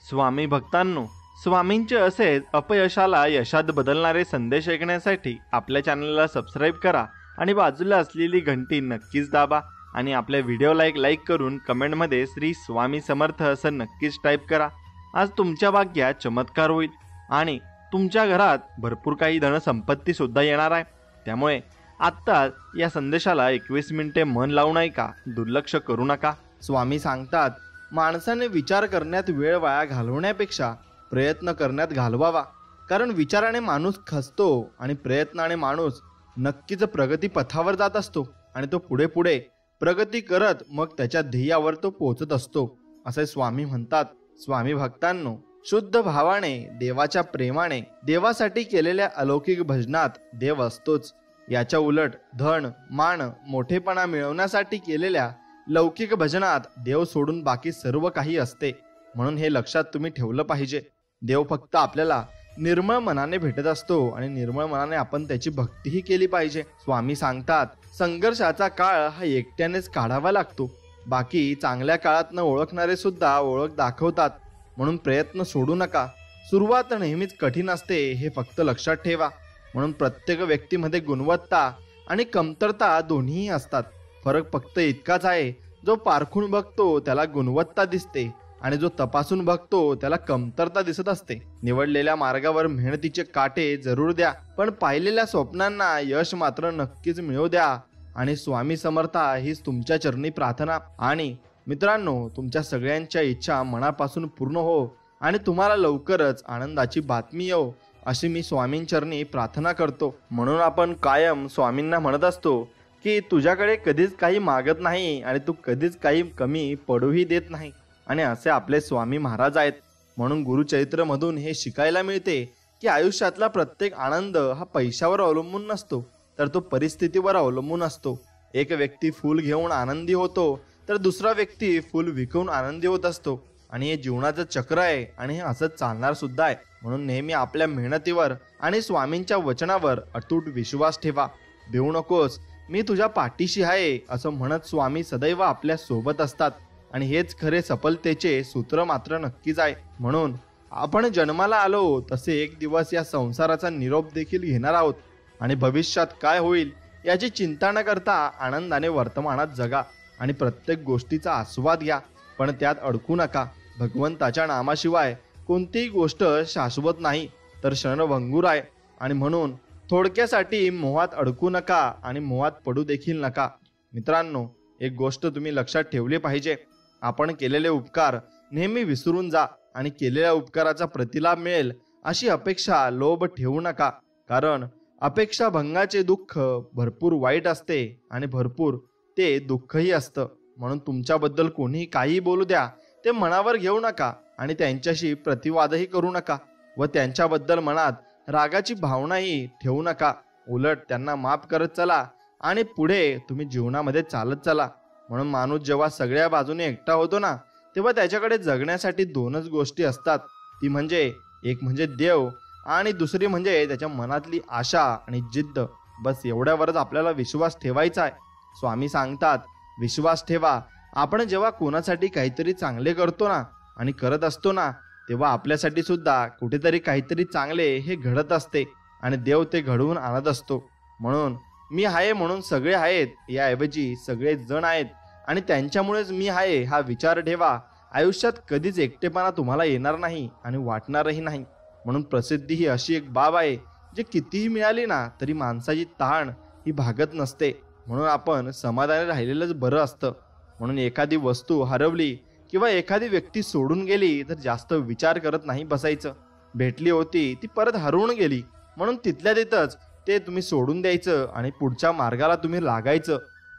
स्वामी भक्तांनो, स्वामींचे असेच अपयशाला यशात बदलणारे संदेश ऐकण्यासाठी आपल्या चॅनलला सबस्क्राईब करा आणि बाजूला असलेली घंटी नक्कीच दाबा आणि आपल्या व्हिडिओला एक लाईक करून कमेंटमध्ये श्री स्वामी समर्थ असं नक्कीच टाईप करा। आज तुमच्या भाग्यात चमत्कार होईल आणि तुमच्या घरात भरपूर काही धनसंपत्ती सुद्धा येणार आहे। त्यामुळे आत्ता या संदेशाला 21 मिनिटे मन लावून ऐका, दुर्लक्ष करू नका। स्वामी सांगतात, माणसाने विचार करण्यात वेळ वाया घालवण्यापेक्षा प्रयत्न करण्यात घालवावा। कारण विचाराने माणूस खचतो आणि प्रयत्नाने माणूस नक्कीच प्रगती पथावर जात असतो आणि तो पुढे पुढे प्रगती करत मग त्याच्या ध्येयावर तो पोहोचत असतो, असे स्वामी म्हणतात। स्वामी भक्तांनो, शुद्ध भावाने, देवाच्या प्रेमाने, देवासाठी केलेल्या अलौकिक भजनात देव असतोच। याच्या उलट धन, मान, मोठेपणा मिळवण्यासाठी केलेल्या लौकिक भजनात देव सोडून बाकी सर्व काही असते। म्हणून हे लक्षात तुम्ही ठेवलं पाहिजे। देव फक्त आपल्याला निर्मळ मनाने भेटत असतो आणि निर्मळ मनाने आपण त्याची भक्तीही केली पाहिजे। स्वामी सांगतात, संघर्षाचा काळ हा एकट्यानेच काढावा लागतो। बाकी चांगल्या काळात न ओळखणारे सुद्धा ओळख दाखवतात। म्हणून प्रयत्न सोडू नका। सुरुवात नेहमीच कठीण असते, हे फक्त लक्षात ठेवा। म्हणून प्रत्येक व्यक्तीमध्ये गुणवत्ता आणि कमतरता दोन्हीही असतात। फरक फक्त इतकाच आहे, जो पारखून बघतो त्याला गुणवत्ता दिसते आणि जो तपासून बघतो त्याला कमतरता दिसत असते। निवडलेल्या मार्गावर मेहनतीचे काटे जरूर द्या, पण पाहिलेल्या स्वप्नांना यश मात्र नक्कीच मिळू द्या। आणि स्वामी समर्था हीच तुमच्या चरणी प्रार्थना। आणि मित्रांनो, तुमच्या सगळ्यांच्या इच्छा मनापासून पूर्ण हो आणि तुम्हाला लवकरच आनंदाची बातमी येऊ, अशी मी स्वामींचरणी प्रार्थना करतो। म्हणून आपण कायम स्वामींना म्हणत असतो की तुझ्याकडे कधीच काही मागत नाही आणि तू कधीच काही कमी पडूही देत नाही। आणि असे आपले स्वामी महाराज आहेत। म्हणून गुरुचरित्र मधून हे शिकायला मिळते की आयुष्यातला प्रत्येक आनंद हा पैशावर अवलंबून नसतो, तर तो परिस्थितीवर अवलंबून असतो। एक व्यक्ती फूल घेऊन आनंदी होतो, तर दुसरा व्यक्ती फूल विकून आनंदी होत असतो। आणि हे जीवनाचं चक्र आहे आणि हे असंच चालणार सुद्धा आहे। म्हणून नेहमी आपल्या मेहनतीवर आणि स्वामींच्या वचनावर अतूट विश्वास ठेवा। भिवू नकोस, मी तुझ्या पाठीशी आहे, असं म्हणत स्वामी सदैव आपल्या सोबत असतात। आणि हेच खरे सफलतेचे सूत्र मात्र नक्कीच आहे। म्हणून आपण जन्माला आलो तसे एक दिवस या संसाराचा निरोप देखील घेणार आहोत आणि भविष्यात काय होईल याची चिंता न करता आनंदाने वर्तमानात जगा आणि प्रत्येक गोष्टीचा आस्वाद घ्या, पण त्यात अडकू नका। भगवंताच्या नामाशिवाय कोणतीही गोष्ट शाश्वत नाही, तर क्षणभंगूर आहे। आणि म्हणून थोडक्यासाठी मोहात अडकू नका आणि मोहात पडू देखील नका। मित्रांनो, एक गोष्ट तुम्ही लक्षात ठेवली पाहिजे, आपण केलेले उपकार नेहमी विसरून जा आणि केलेल्या उपकाराचा प्रतिलाभ मिळेल अशी अपेक्षा, लोभ ठेवू नका। कारण अपेक्षा भंगाचे दुःख भरपूर वाईट असते आणि भरपूर ते दुःखही असतं। म्हणून तुमच्याबद्दल कोणीही काही बोलू द्या, ते मनावर घेऊ नका आणि त्यांच्याशी प्रतिवादही करू नका व त्यांच्याबद्दल मनात रागाची भावनाही ठेवू नका। उलट त्यांना माफ करत चला आणि पुढे तुम्ही जीवनामध्ये चालत चला। म्हणून माणूस जेव्हा सगळ्या बाजूने एकटा होतो ना, तेव्हा त्याच्याकडे जगण्यासाठी दोनच गोष्टी असतात। ती म्हणजे एक म्हणजे देव आणि दुसरी म्हणजे त्याच्या मनातली आशा आणि जिद्द। बस एवढ्यावरच आपल्याला विश्वास ठेवायचा आहे। स्वामी सांगतात, विश्वास ठेवा। आपण जेव्हा कोणासाठी काहीतरी चांगले करतो ना आणि करत असतो ना, तेव्हा आपल्यासाठी सुद्धा कुठेतरी काहीतरी चांगले हे घडत असते आणि देव ते घडवून आणत असतो। म्हणून मी आहे म्हणून सगळे आहेत याऐवजी सगळे जण आहेत आणि त्यांच्यामुळेच मी आहे हा विचार ठेवा। आयुष्यात कधीच एकटेपणा तुम्हाला येणार नाही आणि वाटणारही नाही। म्हणून प्रसिद्धी ही अशी एक बाब आहे जी कितीही मिळाली ना तरी माणसाची तहान ही भागत नसते। म्हणून आपण समाधानी राहिलेलंच बरं असतं। म्हणून एखादी वस्तू हरवली किंवा एखादी व्यक्ती सोडून गेली तर जास्त विचार करत नाही बसायचं। भेटली होती ती परत हरवून गेली, म्हणून तिथल्या तिथंच ते तुम्ही सोडून द्यायचं आणि पुढच्या मार्गाला तुम्ही लागायचं।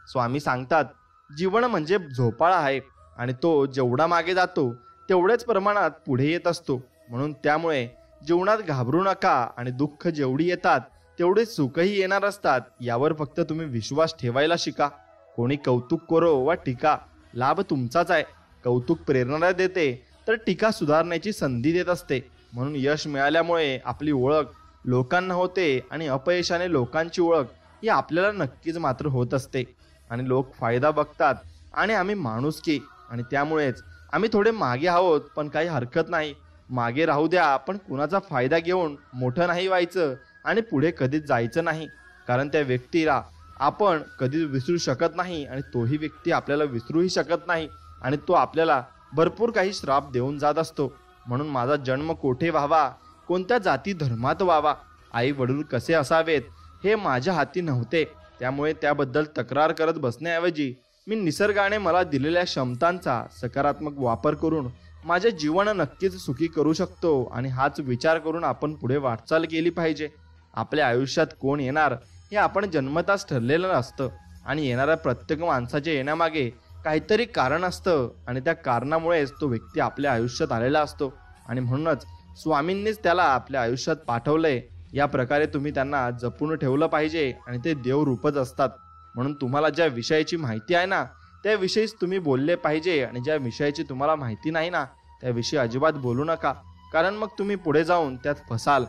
स्वामी सांगतात, जीवन म्हणजे झोपाळा आहे आणि तो जेवढा मागे जातो तेवढ्याच प्रमाणात पुढे येत असतो। म्हणून त्यामुळे जीवनात घाबरू नका आणि दुःख जेवढी येतात तेवढे सुखही येणार असतात, यावर फक्त तुम्ही विश्वास ठेवायला शिका। कोणी कौतुक करो वा टीका, लाभ तुमचाच आहे। कौतुक प्रेरणा देते तर टीका सुधारण्याची संधी देत असते। म्हणून यश मिळाल्यामुळे आपली ओळख लोकांना होते आणि अपयशाने लोकांची ओळख ही आपल्याला नक्कीच मात्र होत असते। आणि लोक फायदा बघतात आणि आम्ही माणुसकी, आणि त्यामुळेच आम्ही थोडे मागे आहोत, पण काही हरकत नाही. मागे राहू द्या, पण कुणाचा फायदा घेऊन मोठं नाही व्हायचं आणि पुढे कधीच जायचं नाही. कारण त्या व्यक्तीला आपण कधीच विसरू शकत नाही आणि तोही व्यक्ती आपल्याला विसरूही शकत नाही आणि तो आपल्याला भरपूर काही श्राप देऊन जात असतो. म्हणून माझा जन्म कोठे व्हावा, कोणत्या जाती धर्मात व्हावा, आई वडील कसे असावेत हे माझ्या हाती नव्हते. त्यामुळे त्याबद्दल तक्रार करत बसण्याऐवजी मी निसर्गाने मला दिलेल्या क्षमतांचा सकारात्मक वापर करून माझे जीवन नक्कीच सुखी करू शकतो आणि हाच विचार करून आपण पुढे वाटचाल केली पाहिजे. आपल्या आयुष्यात कोण येणार हे आपण जन्मताच ठरलेलं नसतं आणि येणाऱ्या प्रत्येक माणसाच्या येण्यामागे काहीतरी कारण असतं आणि त्या कारणामुळेच तो व्यक्ती आपल्या आयुष्यात आलेला असतो आणि म्हणूनच स्वामींनीच त्याला आपल्या आयुष्यात पाठवलंय. या प्रकारे तुम्ही त्यांना जपून ठेवलं पाहिजे आणि ते देवरूपच असतात. म्हणून तुम्हाला ज्या विषयाची माहिती आहे ना त्याविषयीच तुम्ही बोलले पाहिजे आणि ज्या विषयाची तुम्हाला माहिती नाही ना त्याविषयी अजिबात बोलू नका, कारण मग तुम्ही पुढे जाऊन त्यात फसाल.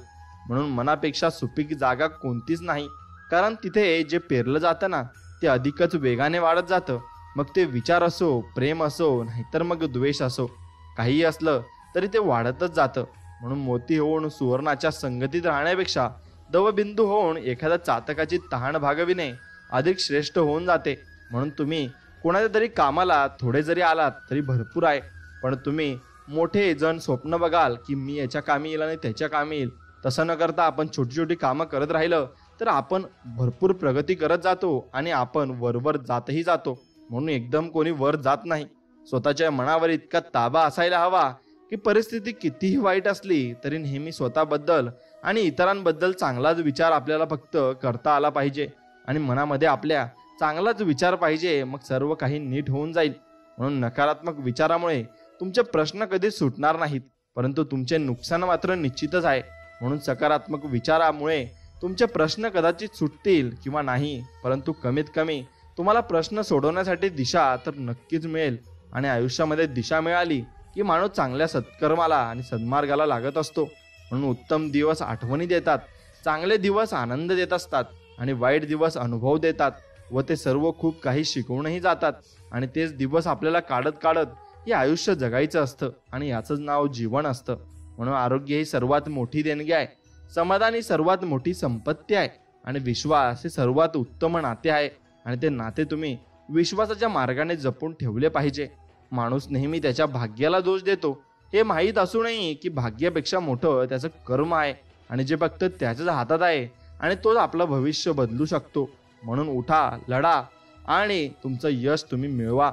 म्हणून मनापेक्षा सुपीक जागा कोणतीच नाही, कारण तिथे जे पेरलं जातं ना ते अधिकच वेगाने वाढत जातं. मग ते विचार असो, प्रेम असो, नाहीतर मग द्वेष असो, काहीही असलं तरी ते वाढतच जातं. म्हणून मोती होऊन सुवर्णाच्या संगतीत राहण्यापेक्षा दवबिंदू होऊन एखाद्या चातकाची तहान भागविणे अधिक श्रेष्ठ होऊन जाते. म्हणून तुम्ही कोणाच्या तरी कामाला थोडे जरी आलात तरी भरपूर आहे, पण तुम्ही मोठे जण स्वप्न बघाल की मी याच्या कामी येईल आणि त्याच्या कामी येईल. तसं न करता आपण छोटी छोटी कामं करत राहिलं तर आपण भरपूर प्रगती करत जातो आणि आपण वरवर जातही जातो. म्हणून एकदम कोणी वर जात नाही. स्वतःच्या मनावर इतका ताबा असायला हवा की परिस्थिती कितीही वाईट असली तरी नेहमी स्वतःबद्दल आणि इतरांबद्दल चांगलाच विचार आपल्याला फक्त करता आला पाहिजे आणि मनामध्ये आपल्या चांगलाच विचार पाहिजे. मग सर्व काही नीट होऊन जाईल. म्हणून नकारात्मक विचारामुळे तुमचे प्रश्न कधीच सुटणार नाहीत, परंतु तुमचे नुकसान मात्र निश्चितच आहे. म्हणून सकारात्मक विचारामुळे तुमचे प्रश्न कदाचित सुटतील किंवा नाही, परंतु कमीत कमी तुम्हाला प्रश्न सोडवण्यासाठी दिशा तर नक्कीच मिळेल. आणि आयुष्यामध्ये दिशा मिळाली की माणूस चांगल्या सत्कर्माला आणि सन्मार्गाला लागत असतो. म्हणून उत्तम दिवस आठवणी देतात, चांगले दिवस आनंद देत असतात आणि वाईट दिवस अनुभव देतात व ते सर्व खूप काही शिकवूनही जातात. आणि तेच दिवस आपल्याला काढत काढत हे आयुष्य जगायचं असतं आणि याचंच नाव जीवन असतं. म्हणून आरोग्य ही सर्वात मोठी देणगी आहे, समाधान ही सर्वात मोठी संपत्ती आहे आणि विश्वास हे सर्वात उत्तम नाते आहे आणि ते नाते तुम्ही विश्वासाच्या मार्गाने जपून ठेवले पाहिजे. माणूस नेहमी त्याच्या भाग्याला दोष देतो, हे माहीत असूनही की भाग्यापेक्षा मोठं त्याचं कर्म आहे आणि जे फक्त त्याच्याच हातात आहे आणि तोच आपलं भविष्य बदलू शकतो. म्हणून उठा, लढा आणि तुमचं यश तुम्ही मिळवा.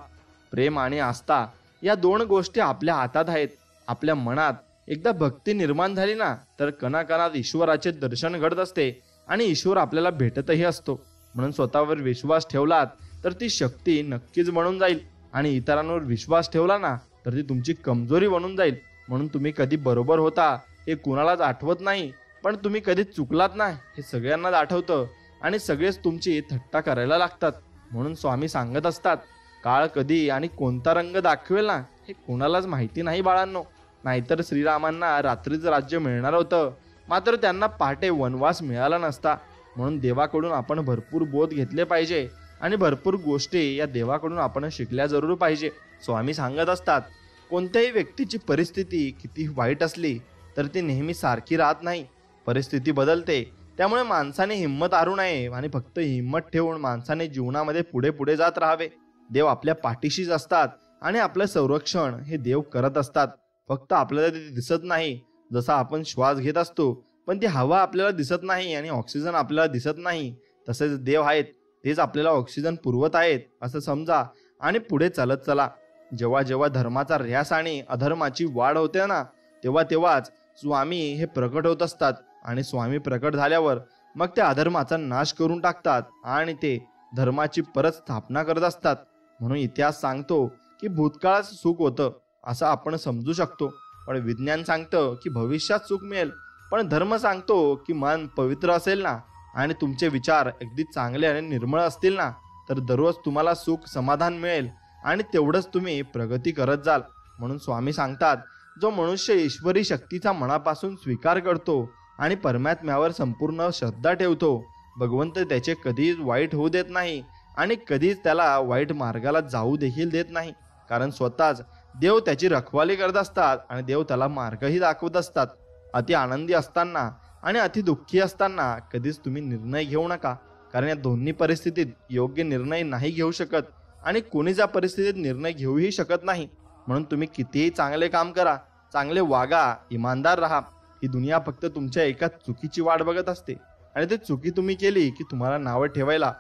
प्रेम आणि आस्था या दोन गोष्टी आपल्या हातात आहेत. आपल्या मनात एकदा भक्ती निर्माण झाली ना तर कणाकणात ईश्वराचे दर्शन घडत असते आणि ईश्वर आपल्याला भेटतही असतो. म्हणून स्वतःवर विश्वास ठेवलात तर ती शक्ती नक्कीच बनून जाईल आणि इतरांवर विश्वास ठेवला ना तर ती तुमची कमजोरी बनून जाईल. म्हणून तुम्ही कधी बरोबर होता हे कुणालाच आठवत नाही, पण तुम्ही कधी चुकलात ना हे सगळ्यांनाच आठवतं आणि सगळेच तुमची थट्टा करायला लागतात. म्हणून स्वामी सांगत असतात, काळ कधी आणि कोणता रंग दाखवेल ना हे कोणालाच माहिती नाही बाळांनो. नाहीतर श्रीरामांना रात्रीच राज्य मिळणार होतं, मात्र त्यांना पहाटे वनवास मिळाला नसता. म्हणून देवाकडून आपण भरपूर बोध घेतले पाहिजे आणि भरपूर गोष्टी या देवाकडून आपण शिकल्या जरूर पाहिजे. स्वामी सांगत असतात, कोणत्याही व्यक्तीची परिस्थिती किती वाईट असली तर ती नेहमी सारखी राहत नाही, परिस्थिती बदलते. त्यामुळे माणसाने हिंमत हारू नये आणि फक्त हिंमत ठेवून माणसाने जीवनामध्ये पुढे पुढे जात राहावे. देव आपल्या पाठीशीच असतात आणि आपलं संरक्षण हे देव करत असतात. फक्त आपल्याला ते दिसत नाही. जसा आपण श्वास घेत असतो पण ती हवा आपल्याला दिसत नाही आणि ऑक्सिजन आपल्याला दिसत नाही, तसेच देव आहेत, तेच आपल्याला ऑक्सिजन पुरवत आहेत असं समजा आणि पुढे चालत चला. जेव्हा जेव्हा धर्माचा ऱ्हास आणि अधर्माची वाढ होते ना तेव्हाच स्वामी हे प्रकट होत असतात आणि स्वामी प्रकट झाल्यावर मग त्या अधर्माचा नाश करून टाकतात आणि ते धर्माची परत स्थापना करत असतात. म्हणून इतिहास सांगतो की भूतकाळात सुख होतं असं आपण समजू शकतो, पण विज्ञान सांगतं की भविष्यात सुख मिळेल. पण धर्म सांगतो की मन पवित्र असेल ना आणि तुमचे विचार अगदी चांगले आणि निर्मळ असतील ना तर दररोज तुम्हाला सुख समाधान मिळेल आणि तेवढंच तुम्ही प्रगती करत जाल. म्हणून स्वामी सांगतात, जो मनुष्य ईश्वरी शक्तीचा मनापासून स्वीकार करतो आणि परमात्म्यावर संपूर्ण श्रद्धा ठेवतो, भगवंत त्याचे कधीच वाईट होऊ देत नाही आणि कधीच त्याला वाईट मार्गाला जाऊ देखील देत नाही, कारण स्वतःच देव त्याची रखवाली करत असतात आणि देव त्याला मार्गही दाखवत असतात. अति आनंदी असताना आणि अति दुःखी असताना कधीच तुम्ही निर्णय घेऊ नका, कारण या दोन्ही परिस्थितीत योग्य निर्णय नाही घेऊ शकत आणि कोणीच या परिस्थितीत निर्णय घेऊही शकत नाही. म्हणून तुम्ही कितीही चांगले काम करा, चांगले वागा, इमानदार राहा, ही दुनिया फक्त तुमच्या एका चुकीची वाट बघत असते आणि ती चुकी तुम्ही केली की तुम्हाला नावं ठेवायला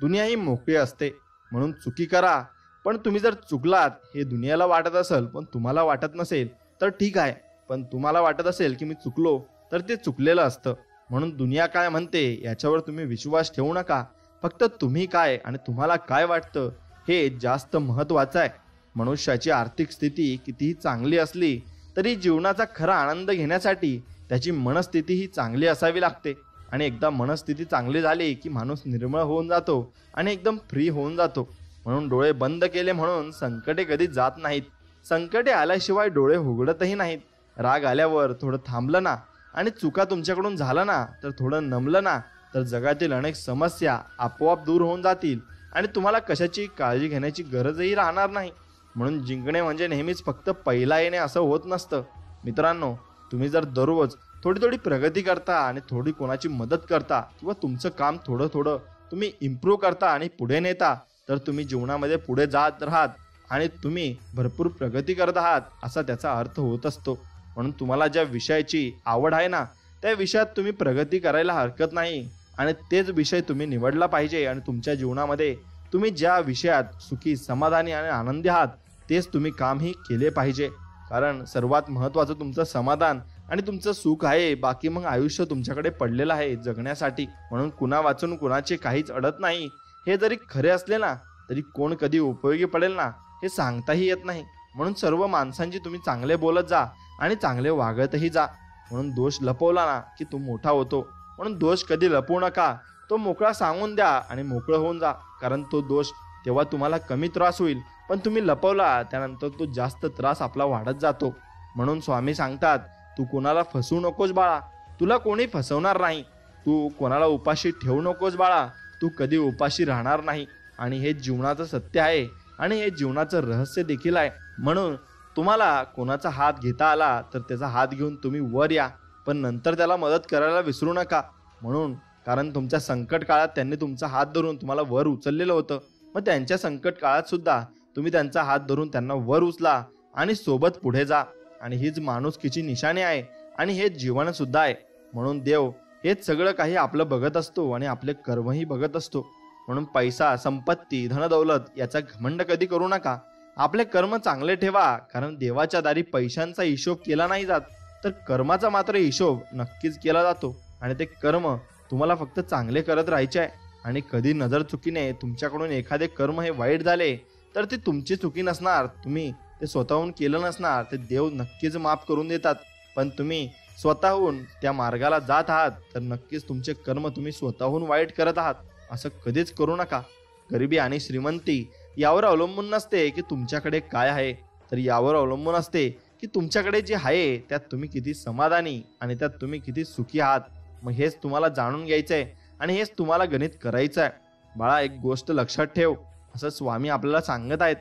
दुनिया ही मोकळी असते. म्हणून चुकी करा, पण तुम्ही जर चुकलात हे दुनियाला वाटत असेल पण तुम्हाला वाटत नसेल तर ठीक आहे, पण तुम्हाला वाटत असेल की मी चुकलो तर ते चुकलेलं असतं. म्हणून दुनिया काय म्हणते याच्यावर तुम्ही विश्वास ठेवू नका. फक्त तुम्ही काय आणि तुम्हाला काय वाटतं हे जास्त महत्वाचं आहे. मनुष्याची आर्थिक स्थिती कितीही चांगली असली तरी जीवनाचा खरा आनंद घेण्यासाठी त्याची मनस्थिती ही चांगली असावी लागते. आणि एकदा मनस्थिती चांगली झाली की माणूस निर्मळ होऊन जातो आणि एकदम फ्री होऊन जातो. म्हणून डोळे बंद केले म्हणून संकटे कधी जात नाहीत. संकटे आल्याशिवाय डोळे उघडतही नाहीत. राग आल्यावर थोडं थांबलं ना आणि चुका तुमच्याकडून झालं ना तर थोडं नमलं ना तर जगातील अनेक समस्या आपोआप दूर होऊन जातील आणि तुम्हाला कशाची काळजी घेण्याची गरजही राहणार नाही. म्हणून जिंकणे म्हणजे नेहमीच फक्त पहिला येणे असं होत नसतं. मित्रांनो, तुम्ही जर दररोज थोडी थोडी प्रगती करता आणि थोडी कोणाची मदत करता किंवा तुमचं काम थोडं थोडं तुम्ही इम्प्रूव्ह करता आणि पुढे नेता तर तुम्ही जीवनामध्ये पुढे जात राहात आणि तुम्ही भरपूर प्रगती करत आहात असा त्याचा अर्थ होत असतो. म्हणून तुम्हाला ज्या विषयाची आवड आहे ना त्या विषयात तुम्ही प्रगती करायला हरकत नाही आणि तेच विषय तुम्ही निवडला पाहिजे. आणि तुमच्या जीवनामध्ये तुम्ही ज्या विषयात सुखी, समाधानी आणि आनंदी आहात तेच तुम्ही कामही केले पाहिजे. कारण सर्वात महत्त्वाचं तुमचं समाधान आणि तुमचं सुख आहे. बाकी मग आयुष्य तुमच्याकडे पडलेलं आहे जगण्यासाठी. म्हणून कुणा वाचून कुणाचे काहीच अडत नाही हे जरी खरे असले ना तरी कोण कधी उपयोगी पडेल ना हे सांगताही येत नाही. म्हणून सर्व माणसांची तुम्ही चांगले बोलत जा आणि चांगले वागतही जा. म्हणून दोष लपवला ना की तो मोठा होतो. म्हणून दोष कधी लपवू नका, तो मोकळा सांगून द्या आणि मोकळं होऊन जा. कारण तो दोष तेव्हा तुम्हाला कमी त्रास होईल, पण तुम्ही लपवला त्यानंतर तो जास्त त्रास आपला वाढत जातो. म्हणून स्वामी सांगतात, तू कोणाला फसवू नकोस बाळा, तुला कोणी फसवणार नाही. तू कोणाला उपाशी ठेवू नकोस बाळा, तू कधी उपाशी राहणार नाही. आणि हे जीवनाचं सत्य आहे आणि हे जीवनाचं रहस्य देखील आहे. म्हणून तुम्हाला कोणाचा हात घेता आला तर त्याचा हात घेऊन तुम्ही वर या, पण नंतर त्याला मदत करायला विसरू नका. म्हणून कारण तुमच्या संकट काळात त्यांनी तुमचा हात धरून तुम्हाला वर उचललेलं होतं. मग त्यांच्या संकट काळात सुद्धा तुम्ही त्यांचा हात धरून त्यांना वर उचला आणि सोबत पुढे जा. आणि हीच माणुसकीची निशाणी आहे आणि हे जीवन सुद्धा आहे. म्हणून देव हेच सगळं काही आपलं बघत असतो आणि आपले कर्मही बघत असतो. म्हणून पैसा, संपत्ती, धनदौलत याचा घमंड कधी करू नका. आपले कर्म चांगले ठेवा, कारण देवाच्या दारी पैशांचा हिशोब केला नाही जात तर कर्माचा मात्र हिशोब नक्कीच केला जातो. आणि ते कर्म तुम्हाला फक्त चांगले करत राहायचे आहे. आणि कधी नजर चुकीने तुमच्याकडून एखादे कर्म हे वाईट झाले तर ती तुमची चुकी नसणार, तुम्ही ते स्वतःहून केलं नसणार, ते देव नक्कीच माफ करून देतात. पण तुम्ही स्वतःहून त्या मार्गाला जात आहात तर नक्कीच तुमचे कर्म तुम्ही स्वतःहून वाईट करत आहात. असं कधीच करू नका. गरिबी आणि श्रीमंती यावर अवलंबून नसते की तुमच्याकडे काय आहे, तर यावर अवलंबून असते की तुमच्याकडे जे आहे त्यात तुम्ही किती समाधानी आणि त्यात तुम्ही किती सुखी आहात. मग हेच तुम्हाला जाणून घ्यायचं आहे आणि हेच तुम्हाला गणित करायचं आहे. बाळा, एक गोष्ट लक्षात ठेव, असं स्वामी आपल्याला सांगत आहेत,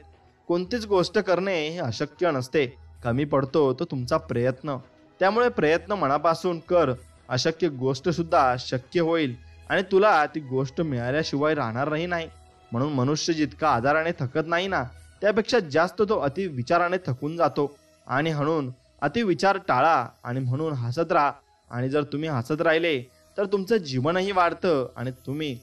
कोणतीच गोष्ट करणे हे अशक्य नसते. कमी पडतो तो तुमचा प्रयत्न. त्यामुळे प्रयत्न मनापासून कर. अशक्य गोष्ट सुद्धा शक्य होईल आणि तुला ती गोष्ट मिळाल्याशिवाय राहणार नाही. म्हणून मनुष्य जितका आजाराने थकत नाही ना त्यापेक्षा जास्त तो अति विचाराने थकून जातो. आणि म्हणून अति विचार टाळा आणि म्हणून हसत राहा. आणि जर तुम्ही हसत राहिले तर तुमचं जीवनही वाढतं आणि तुम्ही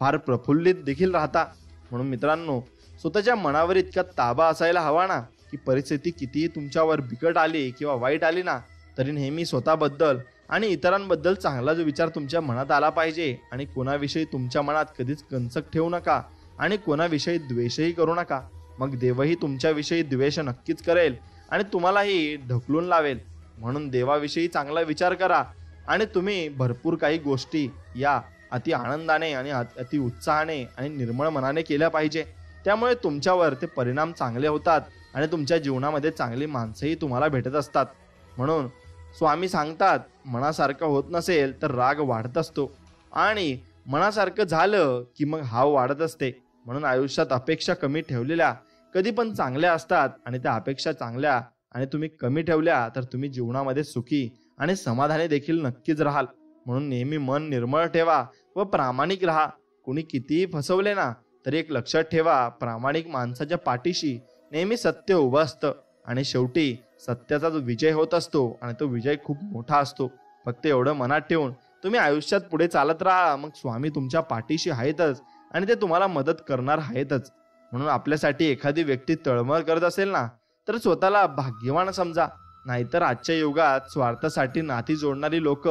फार प्रफुल्लित देखील राहता. म्हणून मित्रांनो, स्वतःच्या मनावर इतका ताबा असायला हवा ना की परिस्थिती कितीही तुमच्यावर बिकट आली किंवा वाईट आली ना तरी नेहमी स्वतःबद्दल आणि इतरांबद्दल चांगलाच विचार तुमच्या मनात आला पाहिजे. आणि कोणाविषयी तुमच्या मनात कधीच कंचक ठेवू नका आणि कोणाविषयी द्वेषही करू नका. मग देवही तुमच्याविषयी द्वेष नक्कीच करेल आणि तुम्हालाही ढकलून लावेल. म्हणून देवाविषयी चांगला विचार करा आणि तुम्ही भरपूर काही गोष्टी या अति आनंदाने आणि अति उत्साहाने आणि निर्मळ मनाने केल्या पाहिजे. त्यामुळे तुमच्यावर ते परिणाम चांगले होतात आणि तुमच्या जीवनामध्ये चांगली माणसंही तुम्हाला भेटत असतात. म्हणून स्वामी सांगतात, मनासारखं होत नसेल तर राग वाढत असतो आणि मनासारखं झालं की मग हाव वाढत असते. म्हणून आयुष्यात अपेक्षा कमी ठेवलेल्या कधी पण चांगल्या असतात आणि त्या अपेक्षा चांगल्या आणि तुम्ही कमी ठेवल्या तर तुम्ही जीवनामध्ये सुखी आणि समाधानी देखील नक्कीच राहाल. म्हणून नेहमी मन निर्मळ ठेवा व प्रामाणिक राहा. कुणी कितीही फसवले ना तरी एक लक्षात ठेवा, प्रामाणिक माणसाच्या पाठीशी नेहमी सत्य उभं असतं आणि शेवटी सत्याचा जो विजय होत असतो आणि तो विजय खूप मोठा असतो. फक्त एवढं मनात ठेवून तुम्ही आयुष्यात पुढे चालत राहा, मग स्वामी तुमच्या पाठीशी आहेतच आणि ते तुम्हाला मदत करणार आहेतच. म्हणून आपल्यासाठी एखादी व्यक्ती तळमळ करत असेल ना तर स्वतःला भाग्यवान समजा. नाहीतर आजच्या युगात स्वार्थासाठी नाती जोडणारी लोक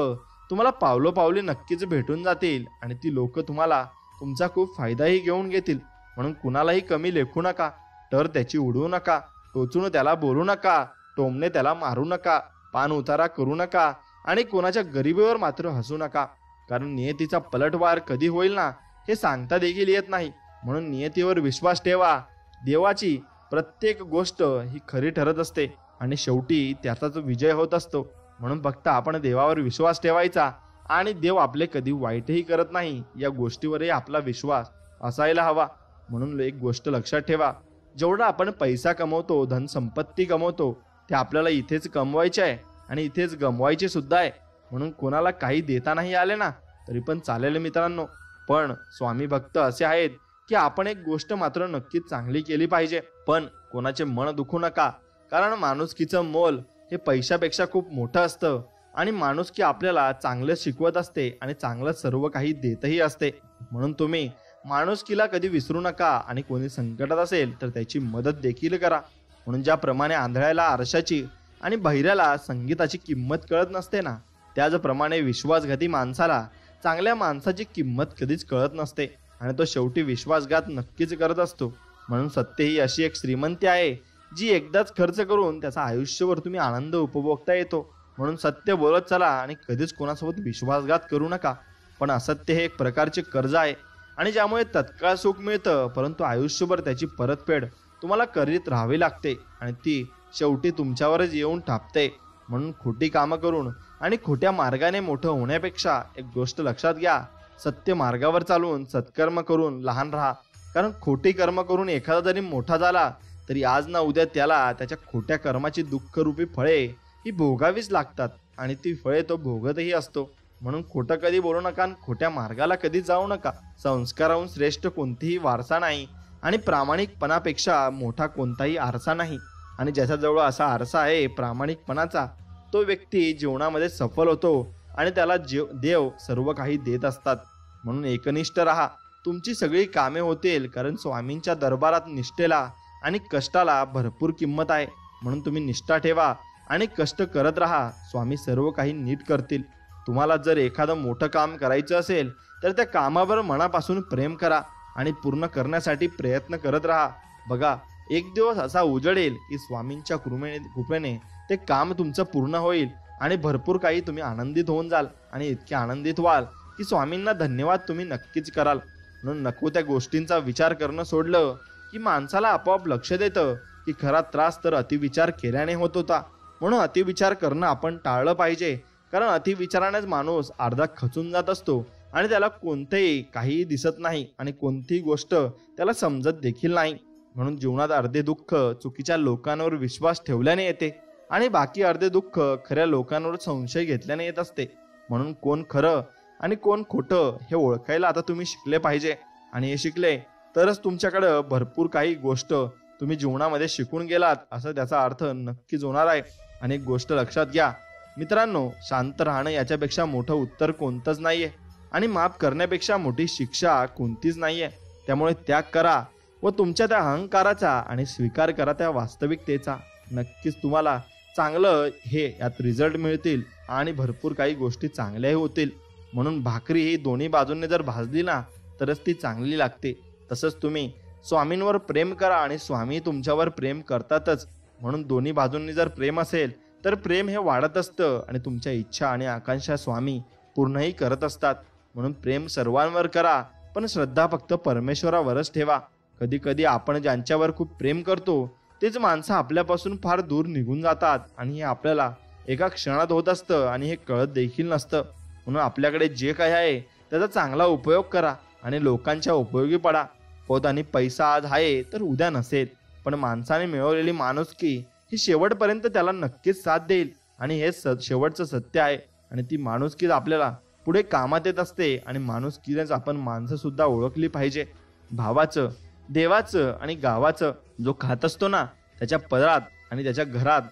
तुम्हाला पावलोपावली नक्कीच भेटून जातील आणि ती लोक तुम्हाला तुमचा खूप फायदाही घेऊन घेतील. म्हणून कुणालाही कमी लेखू नका, तर त्याची उडवू नका, टोचून त्याला बोलू नका, टोमणे त्याला मारू नका, पान उतारा करू नका आणि कोणाच्या गरिबीवर मात्र हसू नका. कारण नियतीचा पलटवार कधी होईल ना हे सांगता देखील येत नाही. म्हणून नियतीवर विश्वास ठेवा. देवाची प्रत्येक गोष्ट ही खरी ठरत असते आणि शेवटी त्याचाच विजय होत असतो. म्हणून फक्त आपण देवावर विश्वास ठेवायचा आणि देव आपले कधी वाईटही करत नाही या गोष्टीवरही आपला विश्वास असायला हवा. म्हणून एक गोष्ट लक्षात ठेवा, जेवढा आपण पैसा कमवतो, धन संपत्ती कमवतो, ते आपल्याला इथेच कमवायचे आहे आणि इथेच गमवायचे सुद्धा आहे. म्हणून कोणाला काही देता नाही आले ना तरी पण चालेल मित्रांनो. पण स्वामी भक्त असे आहेत की आपण एक गोष्ट मात्र नक्कीच चांगली केली पाहिजे, पण कोणाचे मन दुखू नका. कारण माणुसकीचं मोल हे पैशापेक्षा खूप मोठं असतं आणि माणुसकी आपल्याला चांगलं शिकवत असते आणि चांगलं सर्व काही देतही असते. म्हणून तुम्ही माणुसकीला कधी विसरू नका आणि कोणी संकटात असेल तर त्याची मदत देखील करा. म्हणून ज्याप्रमाणे आंधळ्याला आरशाची आणि बहिऱ्याला संगीताची किंमत कळत नसते ना, त्याचप्रमाणे विश्वासघाती माणसाला चांगल्या माणसाची किंमत कधीच कळत नसते आणि तो शेवटी विश्वासघात नक्कीच करत असतो. म्हणून सत्य ही अशी एक श्रीमंती आहे जी एकदाच खर्च करून त्याचा आयुष्यभर तुम्ही आनंद उपभोगता येतो. म्हणून सत्य बोलत चला आणि कधीच कोणासोबत विश्वासघात करू नका. पण असत्य हे एक प्रकारचे कर्ज आहे आणि ज्यामुळे तत्काळ सुख मिळतं, परंतु आयुष्यभर त्याची परतफेड तुम्हाला करीत राहावी लागते आणि ती शेवटी तुमच्यावरच येऊन टापते. म्हणून खोटी कामं करून आणि खोट्या मार्गाने मोठं होण्यापेक्षा एक गोष्ट लक्षात घ्या, सत्य मार्गावर चालून सत्कर्म करून लहान राहा. कारण खोटी कर्म करून एखादा जरी मोठा झाला तरी आज ना उद्या त्याला त्याच्या खोट्या कर्माची दुःखरूपी फळे ही भोगावीच लागतात आणि ती फळे तो भोगतही असतो. म्हणून खोटं कधी बोलू नका आणि खोट्या मार्गाला कधी जाऊ नका. संस्काराहून श्रेष्ठ कोणतीही वारसा नाही आणि प्रामाणिकपणापेक्षा मोठा कोणताही आरसा नाही. आणि ज्याच्याजवळ असा आरसा आहे प्रामाणिकपणाचा, तो व्यक्ती जीवनामध्ये सफल होतो आणि त्याला देव सर्व काही देत असतात. म्हणून एकनिष्ठ राहा, तुमची सगळी कामे होतील. कारण स्वामींच्या दरबारात निष्ठेला आणि कष्टाला भरपूर किंमत आहे. म्हणून तुम्ही निष्ठा ठेवा आणि कष्ट करत राहा, स्वामी सर्व काही नीट करतील. तुम्हाला जर एखादं मोठं काम करायचं असेल तर त्या कामावर मनापासून प्रेम करा आणि पूर्ण करण्यासाठी प्रयत्न करत राहा. बघा, एक दिवस असा उजळेल की स्वामींच्या कृपेने ते काम तुमचं पूर्ण होईल आणि भरपूर काही तुम्ही आनंदित होऊन जाल आणि इतके आनंदित व्हाल की स्वामींना धन्यवाद तुम्ही नक्कीच कराल. म्हणून नको त्या गोष्टींचा विचार करणं सोडलं की माणसाला आपोआप लक्ष देतं की खरा त्रास तर अतिविचार केल्याने होत होता. म्हणून अतिविचार करणं आपण टाळलं पाहिजे. कारण अतिविचारानेच माणूस अर्धा खचून जात असतो आणि त्याला कोणतेही काहीही दिसत नाही आणि कोणतीही गोष्ट त्याला समजत देखील नाही. म्हणून जीवनात अर्धे दुःख चुकीच्या लोकांवर विश्वास ठेवल्याने येते आणि बाकी अर्धे दुःख खऱ्या लोकांवर संशय घेतल्याने येत असते. म्हणून कोण खरं आणि कोण खोटं हे ओळखायला आता तुम्ही शिकले पाहिजे आणि हे शिकले तरच तुमच्याकडं भरपूर काही गोष्ट तुम्ही जीवनामध्ये शिकून गेलात असं त्याचा अर्थ नक्कीच होणार आहे. आणि एक गोष्ट लक्षात घ्या मित्रांनो, शांत राहणं याच्यापेक्षा मोठं उत्तर कोणतंच नाहीये आणि माफ करण्यापेक्षा मोठी शिक्षा कोणतीच नाहीये. त्यामुळे त्याग करा व तुमच्या त्या अहंकाराचा आणि स्वीकार करा त्या वास्तविकतेचा. नक्कीच तुम्हाला चांगलं हे यात रिझल्ट मिळतील आणि भरपूर काही गोष्टी चांगल्याही होतील. म्हणून भाकरी ही दोन्ही बाजूंनी जर भाजली ना तरच ती चांगली लागते. तसंच तुम्ही स्वामींवर प्रेम करा आणि स्वामी तुमच्यावर प्रेम करतातच. म्हणून दोन्ही बाजूंनी जर प्रेम असेल तर प्रेम हे वाढत असतं आणि तुमच्या इच्छा आणि आकांक्षा स्वामी पूर्णही करत असतात. म्हणून प्रेम सर्वांवर करा, पण श्रद्धा फक्त परमेश्वरावरच ठेवा. कधी कधी आपण ज्यांच्यावर खूप प्रेम करतो तेच माणसं आपल्यापासून फार दूर निघून जातात आणि हे आपल्याला एका क्षणात होत असतं आणि हे कळत देखील नसतं. म्हणून आपल्याकडे जे काही आहे त्याचा चांगला उपयोग करा आणि लोकांच्या उपयोगी पडा. पद आणि पैसा आज आहे तर उद्या नसेल, पण माणसाने मिळवलेली माणुसकी ही शेवटपर्यंत त्याला नक्कीच साथ देईल आणि हे शेवटचं सत्य आहे. आणि ती माणुसकीच आपल्याला पुढे कामात येत असते आणि माणुसकीनेच आपण माणसं सुद्धा ओळखली पाहिजे. भावाचं, देवाचं आणि गावाचं जो खात असतो ना, त्याच्या पदरात आणि त्याच्या घरात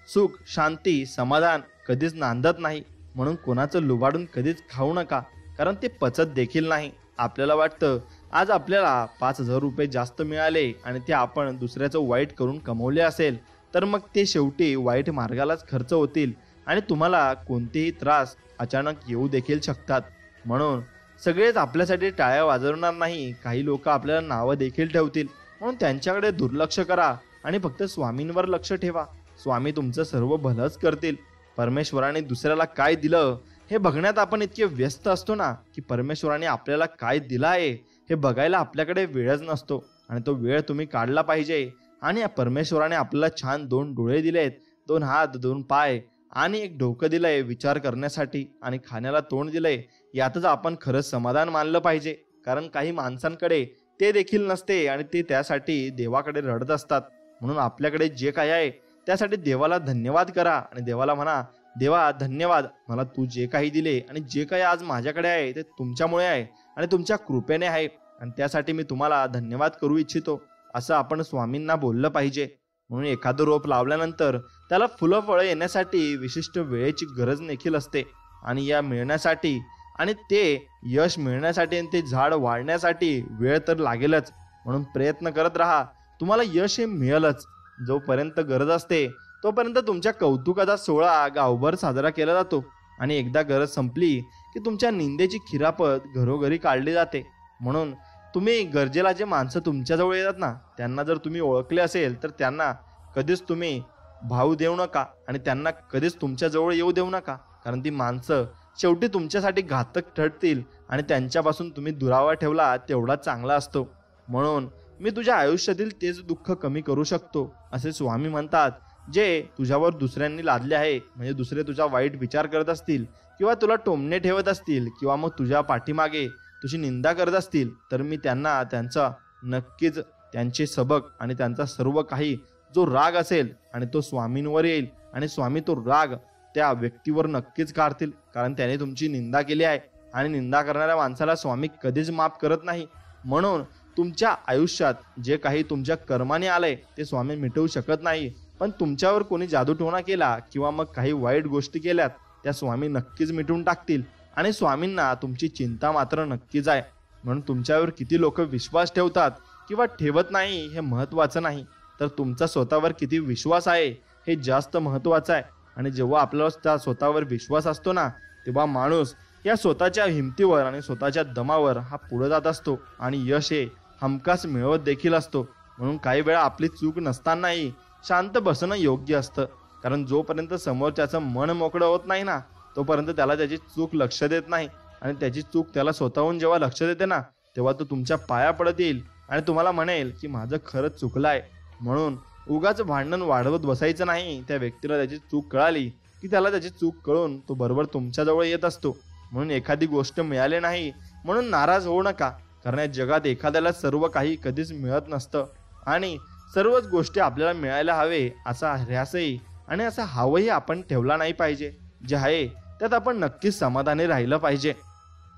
सुख, शांती, समाधान कधीच नांदत नाही. म्हणून कोणाचं लुबाडून कधीच खाऊ नका, कारण ते पचत देखील नाही. आपल्याला वाटतं आज आपल्याला 5,000 रुपये जास्त मिळाले आणि ते आपण दुसऱ्याचं वाईट करून कमवले असेल, तर मग ते शेवटी वाईट मार्गालाच खर्च होतील आणि तुम्हाला कोणतेही त्रास अचानक येऊ देखील शकतात. म्हणून सगळेच आपल्यासाठी टाळ्या वाजवणार नाही. काही लोक आपल्याला नावं देखील ठेवतील, म्हणून त्यांच्याकडे दुर्लक्ष करा आणि फक्त स्वामींवर लक्ष ठेवा. स्वामी तुमचं सर्व भलंच करतील. परमेश्वराने दुसऱ्याला काय दिलं हे बघण्यात आपण इतके व्यस्त असतो ना, की परमेश्वराने आपल्याला काय दिलं आहे हे बघायला आपल्याकडे वेळच नसतो. आणि तो वेळ तुम्ही काढला पाहिजे. आणि या परमेश्वराने आपल्याला छान 2 डोळे दिलेत, 2 हात, 2 पाय आणि 1 डोकं दिलंय विचार करण्यासाठी आणि खाण्याला तोंड दिलंय. यातच आपण खरंच समाधान मानलं पाहिजे. कारण काही माणसांकडे ते देखील नसते आणि ते त्यासाठी देवाकडे रडत असतात. म्हणून आपल्याकडे जे काय आहे त्यासाठी देवाला धन्यवाद करा आणि देवाला म्हणा, देवा धन्यवाद, मला तू जे काही दिले आणि जे काही आज माझ्याकडे आहे ते तुमच्यामुळे आहे आणि तुमच्या कृपेने आहे आणि त्यासाठी मी तुम्हाला धन्यवाद करू इच्छितो, असं आपण स्वामींना बोललं पाहिजे. म्हणून एखादं रोप लावल्यानंतर त्याला फुलं फळं येण्यासाठी विशिष्ट वेळेची गरज देखील असते आणि या मिळण्यासाठी आणि ते यश मिळण्यासाठी आणि ते झाड वाढण्यासाठी वेळ तर लागेलच. म्हणून प्रयत्न करत राहा, तुम्हाला यश हे मिळेलच. जोपर्यंत गरज असते तोपर्यंत तुमच्या कौतुकाचा सोहळा गावभर साजरा केला जातो आणि एकदा गरज संपली की तुमच्या निंदेची खिरापत घरोघरी काढली जाते. म्हणून तुम्ही गरजेला जे माणसं तुमच्याजवळ येतात ना, त्यांना जर तुम्ही ओळखले असेल तर त्यांना कधीच तुम्ही भाव देऊ नका आणि त्यांना कधीच तुमच्याजवळ येऊ देऊ नका. कारण ती माणसं शेवटी तुमच्यासाठी घातक ठरतील आणि त्यांच्यापासून तुम्ही दुरावा ठेवला तेवढा चांगला असतो. म्हणून मी तुझ्या आयुष्यातील तेच दुःख कमी करू शकतो असे स्वामी म्हणतात, जे तुझ्यावर दुसऱ्यांनी लादले आहे. म्हणजे दुसरे तुझा वाईट विचार करत असतील किंवा तुला टोमणे ठेवत असतील किंवा मग तुझ्या पाठीमागे तुझी निंदा करत असतील, तर मी त्यांना त्यांचा नक्कीच त्यांचे सबक आणि त्यांचा सर्व काही जो राग असेल आणि तो स्वामींवर येईल आणि स्वामी तो राग त्या व्यक्तीवर नक्कीच काढतील. कारण त्याने तुमची निंदा केली आहे आणि निंदा करणाऱ्या माणसाला स्वामी कधीच माफ करत नाही. म्हणून तुमच्या आयुष्यात जे काही तुमच्या कर्माने आलंय ते स्वामी मिटवू शकत नाही, पण तुमच्यावर कोणी जादूटोणा केला किंवा मग काही वाईट गोष्टी केल्यात त्या स्वामी नक्कीच मिटवून टाकतील आणि स्वामींना तुमची चिंता मात्र नक्कीच आहे. म्हणून तुमच्यावर किती लोक विश्वास ठेवतात किंवा ठेवत नाही हे महत्त्वाचं नाही, तर तुमचा स्वतःवर किती विश्वास आहे हे जास्त महत्त्वाचं आहे. आणि जेव्हा आपल्याला त्या स्वतःवर विश्वास असतो ना, तेव्हा माणूस या स्वतःच्या हिमतीवर आणि स्वतःच्या दमावर हा पुढे जात असतो आणि यश हे हमखास मिळवत देखील असतो. म्हणून काही वेळा आपली चूक नसतानाही शांत बसणं योग्य असतं. कारण जोपर्यंत समोरच्याचं मन मोकळं होत नाही ना, तोपर्यंत त्याला त्याची चूक लक्ष देत नाही आणि त्याची चूक त्याला स्वतःहून जेव्हा लक्ष देते ना, तेव्हा तो तुमच्या पाया पडत येईल आणि तुम्हाला म्हणेल की माझं खरंच चुकलं आहे. म्हणून उगाच भांडण वाढवत बसायचं नाही. त्या व्यक्तीला त्याची चूक कळाली की त्याला त्याची चूक कळून तो बरोबर तुमच्याजवळ येत असतो. म्हणून एखादी गोष्ट मिळाली नाही म्हणून नाराज होऊ नका, कारण या जगात एखाद्याला सर्व काही कधीच मिळत नसतं आणि सर्वच गोष्टी आपल्याला मिळायला हवे असा ध्यासही आणि असा हवंही आपण ठेवला नाही पाहिजे. जे आहे त्यात आपण नक्कीच समाधानी राहिलं पाहिजे.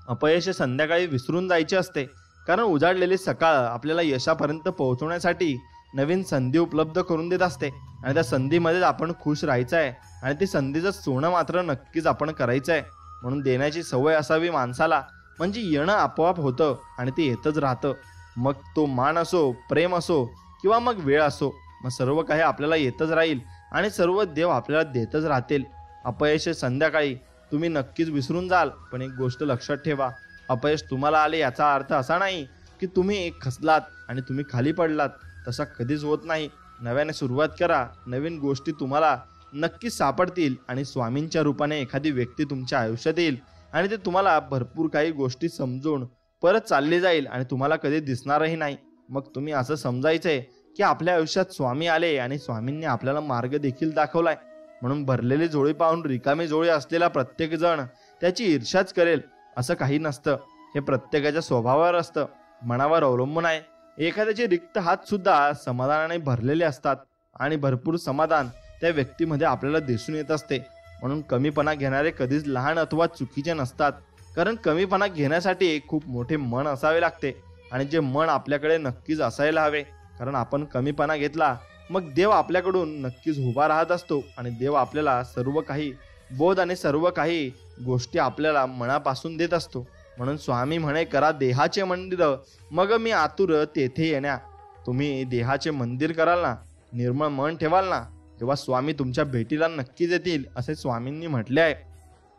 अपयश संध्याकाळी विसरून जायचे असते, कारण उजाडलेली सकाळ आपल्याला यशापर्यंत पोहोचवण्यासाठी नवीन संधी उपलब्ध करून देत असते आणि त्या संधीमध्येच आपण खुश राहायचं आहे आणि ती संधीचं सोनं मात्र नक्कीच आपण करायचं आहे. म्हणून देण्याची सवय असावी माणसाला, म्हणजे येणं आपोआप होतं आणि ते येतच राहतं. मग तो मान असो, प्रेम असो किंवा मग वेळ असो, मग सर्व काही आपल्याला येतच राहील आणि सर्व देव आपल्याला देतच राहतील. अपयश संध्याकाळी तुम्ही नक्कीच विसरून जाल, पण एक गोष्ट लक्षात ठेवा, अपयश तुम्हाला आले याचा अर्थ असा नाही की तुम्ही खचलात आणि तुम्ही खाली पडलात. तसा कधीच होत नाही. नव्याने सुरुवात करा, नवीन गोष्टी तुम्हाला नक्कीच सापडतील आणि स्वामींच्या रूपाने एखादी व्यक्ती तुमच्या आयुष्यात येईल आणि ते तुम्हाला भरपूर काही गोष्टी समजून परत चालली जाईल आणि तुम्हाला कधी दिसणारही नाही. मग तुम्ही असं समजायचंय की आपल्या आयुष्यात स्वामी आले आणि स्वामींनी आपल्याला मार्ग देखील दाखवलाय. म्हणून भरलेली झोळी पाहून रिकामी झोळी असलेला प्रत्येक जण त्याची ईर्ष्याच करेल असं काही नसतं. हे प्रत्येकाच्या स्वभावावर असतं, मनावर अवलंबून आहे. एखाद्याचे रिक्त हात सुद्धा समाधानाने भरलेले असतात आणि भरपूर समाधान त्या व्यक्तीमध्ये आपल्याला दिसून येत असते. म्हणून कमीपणा घेणारे कधीच लहान अथवा चुकीचे नसतात, कारण कमीपणा घेण्यासाठी खूप मोठे मन असावे लागते आणि जे मन आपल्याकडे नक्कीच असायला हवे. कारण आपण कमीपणा घेतला मग देव आपल्याकडून नक्कीच उभा राहत असतो आणि देव आपल्याला सर्व काही बोध आणि सर्व काही गोष्टी आपल्याला मनापासून देत असतो. म्हणून स्वामी म्हणे, करा देहाचे मंदिर मग मी आतुर तेथे येण्या. तुम्ही देहाचे मंदिर कराल ना, निर्मळ मन ठेवाल ना, तेव्हा स्वामी तुमच्या भेटीला नक्कीच येतील, असे स्वामींनी म्हटले आहे.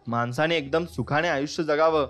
माणसाने एकदम सुखाने आयुष्य जगावं.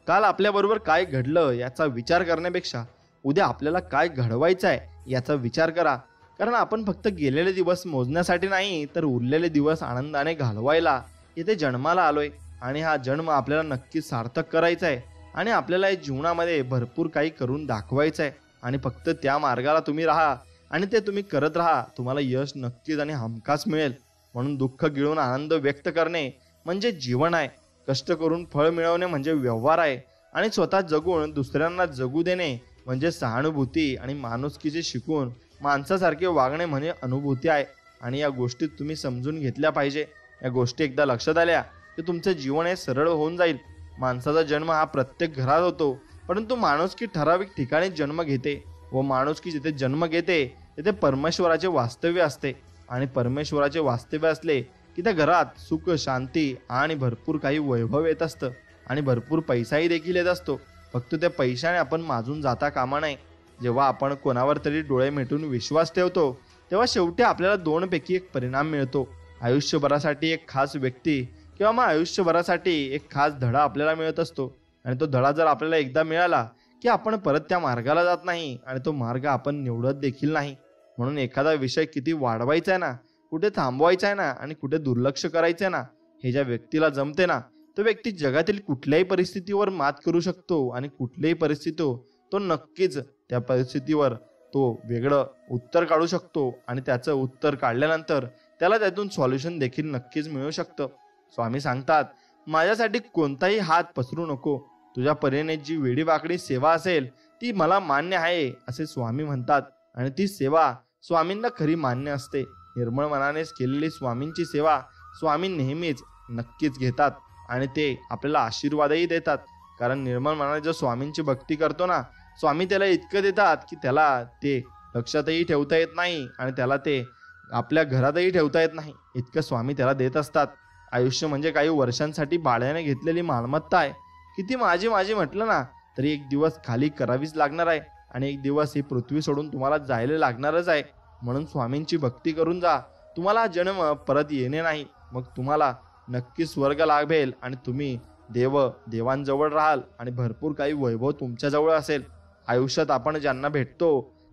काल आपल्याबरोबर काय घडलं याचा विचार करण्यापेक्षा उद्या आपल्याला काय घडवायचं आहे याचा विचार करा. कारण आपण फक्त गेलेले दिवस मोजण्यासाठी नाही, तर उरलेले दिवस आनंदाने घालवायला इथे जन्माला आलोय आणि हा जन्म आपल्याला नक्कीच सार्थक करायचा आहे आणि आपल्याला या जीवनामध्ये भरपूर काही करून दाखवायचं आहे. आणि फक्त त्या मार्गाला तुम्ही राहा आणि ते तुम्ही करत राहा, तुम्हाला यश नक्कीच आणि हमखास मिळेल. म्हणून दुःख गिळून आनंद व्यक्त करणे म्हणजे जीवन आहे. कष्ट करून फळ मिळवणे म्हणजे व्यवहार आहे आणि स्वतः जगून दुसऱ्यांना जगू देणे म्हणजे सहानुभूती आणि माणुसकीचे शिकून माणसासारखे वागणे म्हणजे अनुभूती आहे. आणि या गोष्टी तुम्ही समजून घेतल्या पाहिजे. या गोष्टी एकदा लक्षात आल्या की तुमचं जीवन हे सरळ होऊन जाईल. माणसाचा जन्म हा प्रत्येक घरात होतो, परंतु माणुसकी ठराविक ठिकाणी जन्म घेते व माणुसकी जिथे जन्म घेते तिथे परमेश्वराचे वास्तव्य असते. आणि परमेश्वराचे वास्तव्य असले की त्या घरात सुख, शांती आणि भरपूर काही वैभव येत असतं आणि भरपूर पैसाही देखील येत असतो. फक्त त्या पैशाने आपण माजून जाता कामा नये. जेव्हा आपण कोणावर तरी डोळे मिटून विश्वास ठेवतो तेव्हा शेवटी आपल्याला दोनपैकी एक परिणाम मिळतो. आयुष्यभरासाठी एक खास व्यक्ती किंवा मग आयुष्यभरासाठी एक खास धडा आपल्याला मिळत असतो. आणि तो धडा जर आपल्याला एकदा मिळाला की आपण परत त्या मार्गाला जात नाही आणि तो मार्ग आपण निवडत देखील नाही. म्हणून एखादा विषय किती वाढवायचा आहे ना, कुठे थांबवायचा आहे ना आणि कुठे दुर्लक्ष करायचं आहे ना, हे ज्या व्यक्तीला जमते ना, तो व्यक्ती जगातील कुठल्याही परिस्थितीवर मात करू शकतो आणि कुठल्याही परिस्थिती तो नक्कीच त्या परिस्थितीवर तो वेगळं उत्तर काढू शकतो आणि त्याचं उत्तर काढल्यानंतर त्याला त्यातून सॉल्युशन देखील नक्कीच मिळू शकतं. स्वामी सांगतात, माझ्यासाठी कोणताही हात पसरू नको. तुझ्या परीने जी वेडीवाकडी सेवा असेल ती मला मान्य आहे, असे स्वामी म्हणतात. आणि ती सेवा स्वामींना खरी मान्य असते. निर्मळ मनानेच केलेली स्वामींची सेवा स्वामी नेहमीच नक्कीच घेतात आणि ते आपल्याला आशीर्वादही देतात. कारण निर्मळ मनाने जर स्वामींची भक्ती करतो ना, स्वामी त्याला इतकं देतात की त्याला ते लक्षातही ठेवता येत नाही आणि त्याला ते आपल्या घरातही ठेवता येत नाही, इतकं स्वामी त्याला देत असतात. आयुष्य म्हणजे काही वर्षांसाठी भाड्याने घेतलेली मालमत्ता आहे. किती माझी माझी म्हटलं ना तरी एक दिवस खाली करावीच लागणार आहे आणि एक दिवस ही पृथ्वी सोडून तुम्हाला जायला लागणारच आहे. म्हणून स्वामींची भक्ती करून जा. तुम्हाला हा जन्म परत येणे नाही. मग तुम्हाला नक्की स्वर्ग लाभेल आणि तुम्ही देवांजवळ राहाल आणि भरपूर काही वैभव तुमच्याजवळ असेल. आयुष्यात आपण ज्यांना भेटतो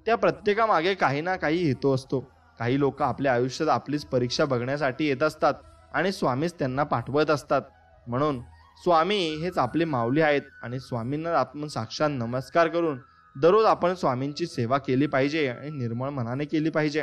त्या प्रत्येकामागे काही ना काही हेतू असतो. काही लोक आपल्या आयुष्यात आपलीच परीक्षा बघण्यासाठी येत असतात आणि स्वामीच त्यांना पाठवत असतात. म्हणून स्वामी हेच आपले माऊली आहेत आणि स्वामींना आपण साक्षात नमस्कार करून दररोज आपण स्वामींची सेवा केली पाहिजे आणि निर्मळ मनाने केली पाहिजे.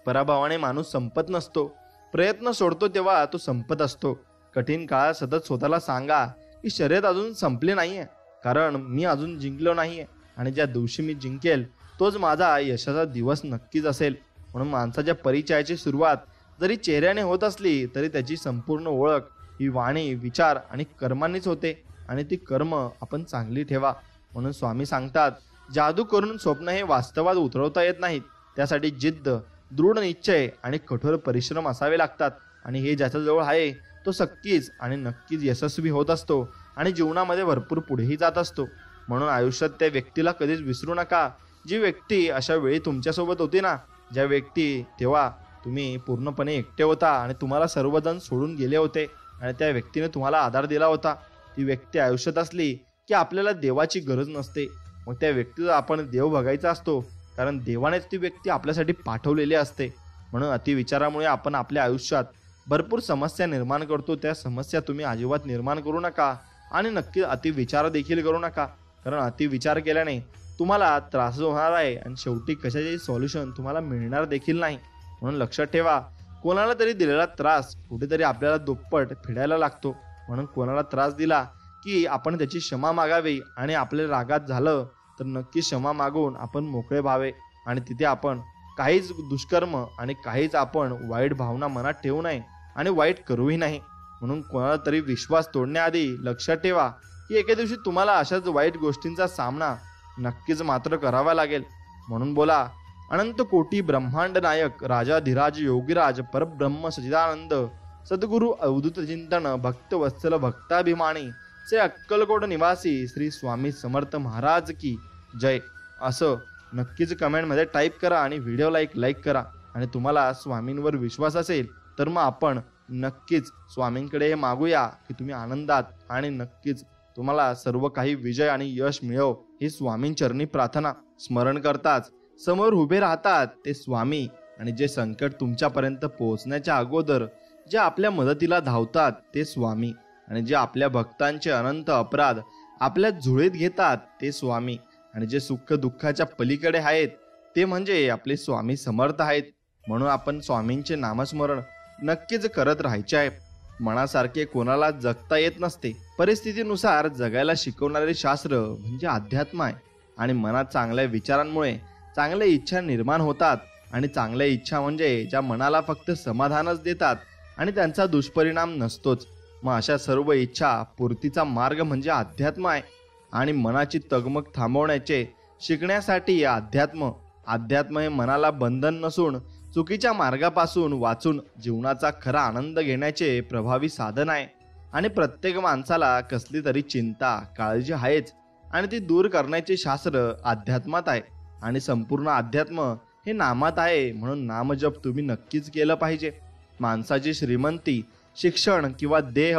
पराभवाने माणूस संपत नसतो. प्रयत्न सोडतो तेव्हा तो संपत असतो. कठीण काळात सतत स्वतःला सांगा की शर्यत अजून संपली नाहीये, कारण मी अजून जिंकलो नाहीये आणि ज्या दिवशी मी जिंकेल तोच माझा यशाचा दिवस नक्कीच असेल. म्हणून माणसाच्या परिचयाची सुरुवात जरी चेहऱ्याने होत असली तरी त्याची संपूर्ण ओळख ही वाणी, विचार आणि कर्मांनीच होते आणि ती कर्म आपण चांगली ठेवा. म्हणून स्वामी सांगतात, जादू करून स्वप्न हे वास्तवात उतरवता येत नाहीत. त्यासाठी जिद्द, दृढ निश्चय आणि कठोर परिश्रम असावे लागतात आणि हे ज्याच्याजवळ आहे तो सक्कीच आणि नक्कीच यशस्वी होत असतो आणि जीवनामध्ये भरपूर पुढेही जात असतो. म्हणून आयुष्यात त्या व्यक्तीला कधीच विसरू नका, जी व्यक्ती अशा वेळी तुमच्यासोबत होती ना, ज्या व्यक्ती तेव्हा तुम्ही पूर्णपणे एकटे होता आणि तुम्हाला सर्वजण सोडून गेले होते आणि त्या व्यक्तीने तुम्हाला आधार दिला होता. ती व्यक्ती आयुष्यात असली की आपल्याला देवाची गरज नसते. मग त्या व्यक्तीचा आपण देव बघायचा असतो, कारण देवानेच ती व्यक्ती आपल्यासाठी पाठवलेली असते. म्हणून अतिविचारामुळे आपण आपल्या आयुष्यात भरपूर समस्या निर्माण करतो. त्या समस्या तुम्ही अजिबात निर्माण करू नका आणि नक्की अतिविचार देखील करू नका, कारण अतिविचार केल्याने तुम्हाला त्रास होणार आहे आणि शेवटी कशाचेही सॉल्युशन तुम्हाला मिळणार देखील नाही. म्हणून लक्षात ठेवा, कोणाला तरी दिलेला त्रास कुठेतरी आपल्याला दुप्पट फेडायला लागतो. म्हणून कोणाला त्रास दिला की आपण त्याची क्षमा मागावी आणि आपल्या रागात झालं तर नक्की क्षमा मागून आपण मोकळे व्हावे आणि तिथे आपण काहीच दुष्कर्म आणि काहीच आपण वाईट भावना मनात ठेवू नये आणि वाईट करूही नाही. म्हणून कोणाला तरी विश्वास तोडण्याआधी लक्षात ठेवा की एके दिवशी तुम्हाला अशाच वाईट गोष्टींचा सामना नक्कीच मात्र करावा लागेल. म्हणून बोला, अनंत कोटी ब्रह्मांड नायक राजाधिराज योगीराज परब्रह्म सच्चिदानंद सद्गुरु अवधूत चिंतन भक्त वत्सल भक्ताभिमानी से अक्कलकोट निवासी श्री स्वामी समर्थ महाराज की जय असं नक्कीच कमेंटमध्ये टाईप करा आणि व्हिडिओला एक लाईक करा. आणि तुम्हाला स्वामींवर विश्वास असेल तर मग आपण नक्कीच स्वामींकडे हे मागूया की तुम्ही आनंदात आणि नक्कीच तुम्हाला सर्व काही विजय आणि यश मिळो ही स्वामींचरणी प्रार्थना. स्मरण करताच समोर उभे राहतात ते स्वामी आणि जे संकट तुमच्यापर्यंत पोहोचण्याच्या अगोदर जे आपल्या मदतीला धावतात ते स्वामी आणि जे आपल्या भक्तांचे अनंत अपराध आपल्या झुळीत घेतात ते स्वामी आणि जे सुख दुःखाच्या पलीकडे आहेत ते म्हणजे आपले स्वामी समर्थ आहेत. म्हणून आपण स्वामींचे नामस्मरण नक्कीच करत राहायचे आहे. मनासारखे कोणाला जगता येत नसते. परिस्थितीनुसार जगायला शिकवणारे शास्त्र म्हणजे अध्यात्म आहे आणि मनात चांगल्या विचारांमुळे चांगल्या इच्छा निर्माण होतात आणि चांगल्या इच्छा म्हणजे ज्या मनाला फक्त समाधानच देतात आणि त्यांचा दुष्परिणाम नसतोच. मग अशा सर्व इच्छा पूर्तीचा मार्ग म्हणजे अध्यात्म आहे आणि मनाची तगमग थांबवण्याचे शिकण्यासाठी अध्यात्म हे मनाला बंधन नसून चुकीच्या मार्गापासून वाचून जीवनाचा खरा आनंद घेण्याचे प्रभावी साधन आहे. आणि प्रत्येक माणसाला कसली तरी चिंता काळजी आहेच आणि ती दूर करण्याचे शास्त्र अध्यात्मात आहे आणि संपूर्ण अध्यात्म हे नामात आहे. म्हणून नामजप तुम्ही नक्कीच केलं पाहिजे. माणसाची श्रीमंती शिक्षण किंवा देह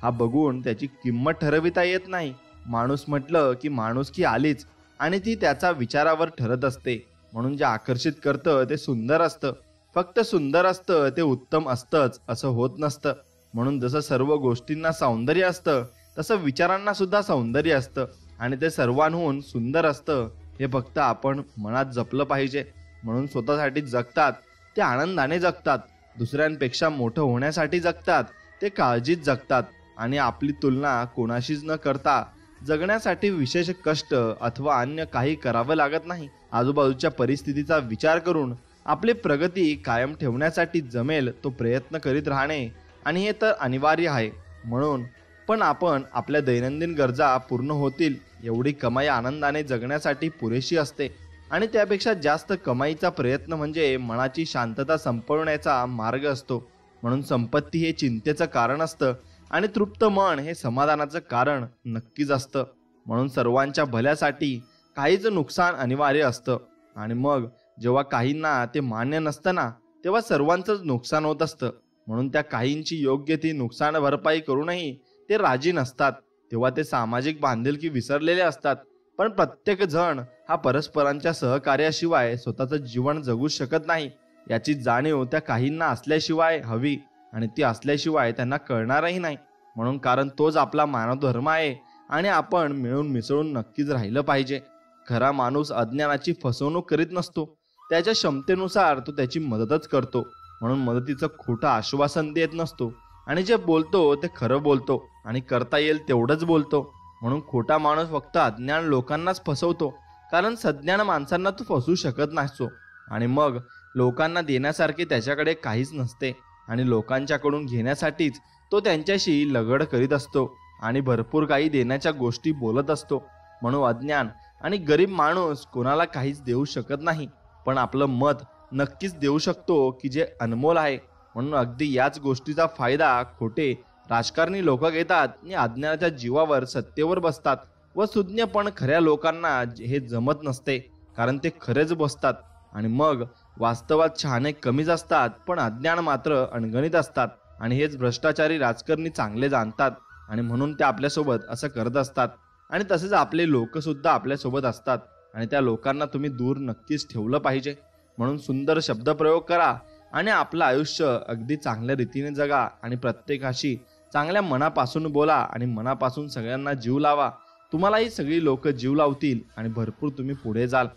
हा बघून त्याची किंमत ठरविता येत नाही. माणूस म्हटलं की माणुसकी आलीच आणि ती त्याच्या विचारावर ठरत असते. म्हणून जे आकर्षित करतं ते सुंदर असतं. फक्त सुंदर असतं ते उत्तम असतंच असं होत नसतं. म्हणून जसं सर्व गोष्टींना सौंदर्य असतं तसं विचारांना सुद्धा सौंदर्य असतं आणि ते सर्वांहून सुंदर असतं. हे फक्त आपण मनात जपलं पाहिजे. म्हणून स्वतःसाठी जगतात ते आनंदाने जगतात. दुसऱ्यांपेक्षा मोठं होण्यासाठी जगतात ते काळजीत जगतात आणि आपली तुलना कोणाशीच न करता जगण्यासाठी विशेष कष्ट अथवा अन्य काही करावं लागत नाही. आजूबाजूच्या परिस्थितीचा विचार करून आपली प्रगती कायम ठेवण्यासाठी जमेल तो प्रयत्न करीत राहणे आणि हे तर अनिवार्य आहे. म्हणून पण आपण आपल्या दैनंदिन गरजा पूर्ण होतील एवढी कमाई आनंदाने जगण्यासाठी पुरेशी असते आणि त्यापेक्षा जास्त कमाईचा प्रयत्न म्हणजे मनाची शांतता संपवण्याचा मार्ग असतो. म्हणून संपत्ती हे चिंतेचं कारण असतं आणि तृप्त मन हे समाधानाचं कारण नक्कीच असतं. म्हणून सर्वांच्या भल्यासाठी काहीच नुकसान अनिवार्य असतं आणि मग जेव्हा काहींना ते मान्य नसतं ना तेव्हा सर्वांचंच नुकसान होत असतं. म्हणून त्या काहींची योग्य ती नुकसान भरपाई करूनही ते राजी नसतात. तेव्हा ते सामाजिक बांधिलकी विसरलेले असतात. पण प्रत्येक जण हा परस्परांच्या सहकार्याशिवाय स्वतःचं जीवन जगू शकत नाही याची जाणीव त्या काहींना असल्याशिवाय हवी आणि ती असल्याशिवाय त्यांना कळणारही नाही. म्हणून कारण तोच आपला मानवधर्म आहे आणि आपण मिळून मिसळून नक्कीच राहिलं पाहिजे. खरा माणूस अज्ञानाची फसवणूक करीत नसतो. त्याच्या क्षमतेनुसार तो त्याची मदतच करतो. म्हणून मदतीचं खोटं आश्वासन देत नसतो आणि जे बोलतो ते खरं बोलतो आणि करता येईल तेवढंच बोलतो. म्हणून खोटा माणूस फक्त अज्ञान लोकांनाच फसवतो कारण सज्ञान माणसांना तो फसवू शकत नसतो आणि मग लोकांना देण्यासारखे त्याच्याकडे काहीच नसते आणि लोकांच्याकडून घेण्यासाठीच तो त्यांच्याशी लगड करीत असतो आणि भरपूर काही देण्याच्या गोष्टी बोलत असतो. म्हणून अज्ञान आणि गरीब माणूस कोणाला काहीच देऊ शकत नाही पण आपलं मत नक्कीच देऊ शकतो की जे अनमोल आहे. म्हणून अगदी याच गोष्टीचा फायदा खोटे राजकारणी लोक घेतात आणि अज्ञानाच्या जीवावर सत्तेवर बसतात व सुज्ञ पण खऱ्या लोकांना हे जमत नसते कारण ते खरेच बसतात आणि मग वास्तवात शहाणे कमीच असतात पण अज्ञान मात्र अणगणित असतात आणि हेच भ्रष्टाचारी राजकारणी चांगले जाणतात आणि म्हणून ते आपल्यासोबत असं करत असतात. आणि तसेच आपले लोक सुद्धा आपल्यासोबत असतात आणि त्या लोकांना तुम्ही दूर नक्कीच ठेवलं पाहिजे. म्हणून सुंदर शब्दप्रयोग करा आणि आपलं आयुष्य अगदी चांगल्या रीतीने जगा आणि प्रत्येकाशी चांगल्या मनापासून बोला आणि मनापासून सगळ्यांना जीव लावा. तुम्हालाही सगळी लोक जीव लावतील आणि भरपूर तुम्ही पुढे जाल.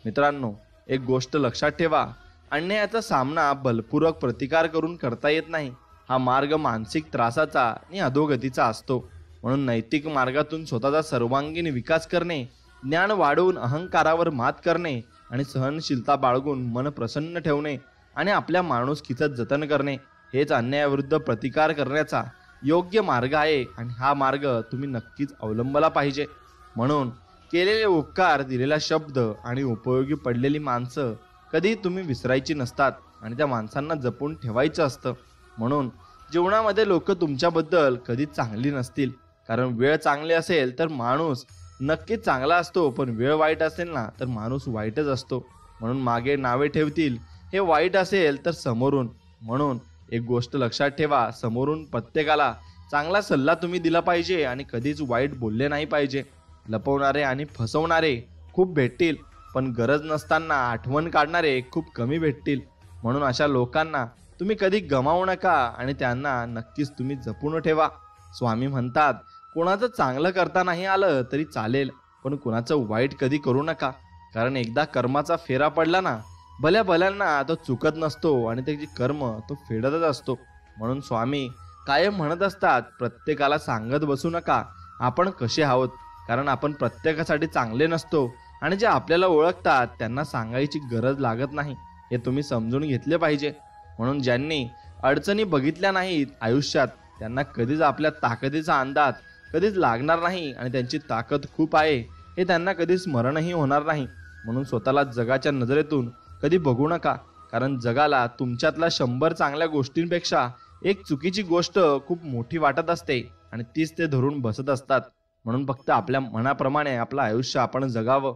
मित्रांनो, एक गोष्ट लक्षात ठेवा, अन्यायाचा सामना बलपूर्वक प्रतिकार करून करता येत नाही. हा मार्ग मानसिक त्रासाचा आणि अधोगतीचा असतो. म्हणून नैतिक मार्गातून स्वतःचा सर्वांगीण विकास करणे ज्ञान वाढवून अहंकारावर मात करणे आणि सहनशीलता बाळगून मन प्रसन्न ठेवणे आणि आपल्या माणुसकीचं जतन करणे हेच अन्यायाविरुद्ध प्रतिकार करण्याचा योग्य मार्ग आहे आणि हा मार्ग तुम्ही नक्कीच अवलंबला पाहिजे. म्हणून केलेले उपकार, दिलेला शब्द आणि उपयोगी पडलेली माणसं कधी तुम्ही विसरायची नसतात आणि त्या माणसांना जपून ठेवायचं असतं. म्हणून जीवनामध्ये लोक तुमच्याबद्दल कधीच चांगली नसतील, कारण वेळ चांगली असेल तर माणूस नक्कीच चांगला असतो, पण वेळ वाईट असेल ना तर माणूस वाईटच असतो. म्हणून मागे नावे ठेवतील हे वाईट असेल तर समोरून. म्हणून एक गोष्ट लक्षात ठेवा, समोरून प्रत्येकाला चांगला सल्ला तुम्ही दिला पाहिजे आणि कधीच वाईट बोलले नाही पाहिजे. लपवणारे आणि फसवणारे खूप भेटतील, पण गरज नसताना आठवण काढणारे खूप कमी भेटतील. म्हणून अशा लोकांना तुम्ही कधी गमावू नका आणि त्यांना नक्कीच तुम्ही जपून ठेवा. स्वामी म्हणतात, कोणाचं चांगलं करता नाही आलं तरी चालेल, पण कोणाचं वाईट कधी करू नका, कारण एकदा कर्माचा फेरा पडला ना, भल्या भल्यांना तो चुकत नसतो आणि त्याची कर्म तो फेडतच असतो. म्हणून स्वामी कायम म्हणत असतात, प्रत्येकाला सांगत बसू नका आपण कसे आहोत, कारण आपण प्रत्येकासाठी चांगले नसतो आणि जे आपल्याला ओळखतात त्यांना सांगायची गरज लागत नाही, हे तुम्ही समजून घेतले पाहिजे. म्हणून ज्यांनी अडचणी बघितल्या नाहीत आयुष्यात त्यांना कधीच आपल्या ताकदीचा अंदाज कधीच लागणार नाही आणि त्यांची ताकद खूप आहे हे त्यांना कधी स्मरणही होणार नाही. म्हणून स्वतःला जगाच्या नजरेतून कधी बघू नका, कारण जगाला तुमच्यातल्या 100 चांगल्या गोष्टींपेक्षा एक चुकीची गोष्ट खूप मोठी वाटत असते आणि तीच ते धरून बसत असतात. म्हणून फक्त आपल्या मनाप्रमाणे आपलं आयुष्य आपण जगावं.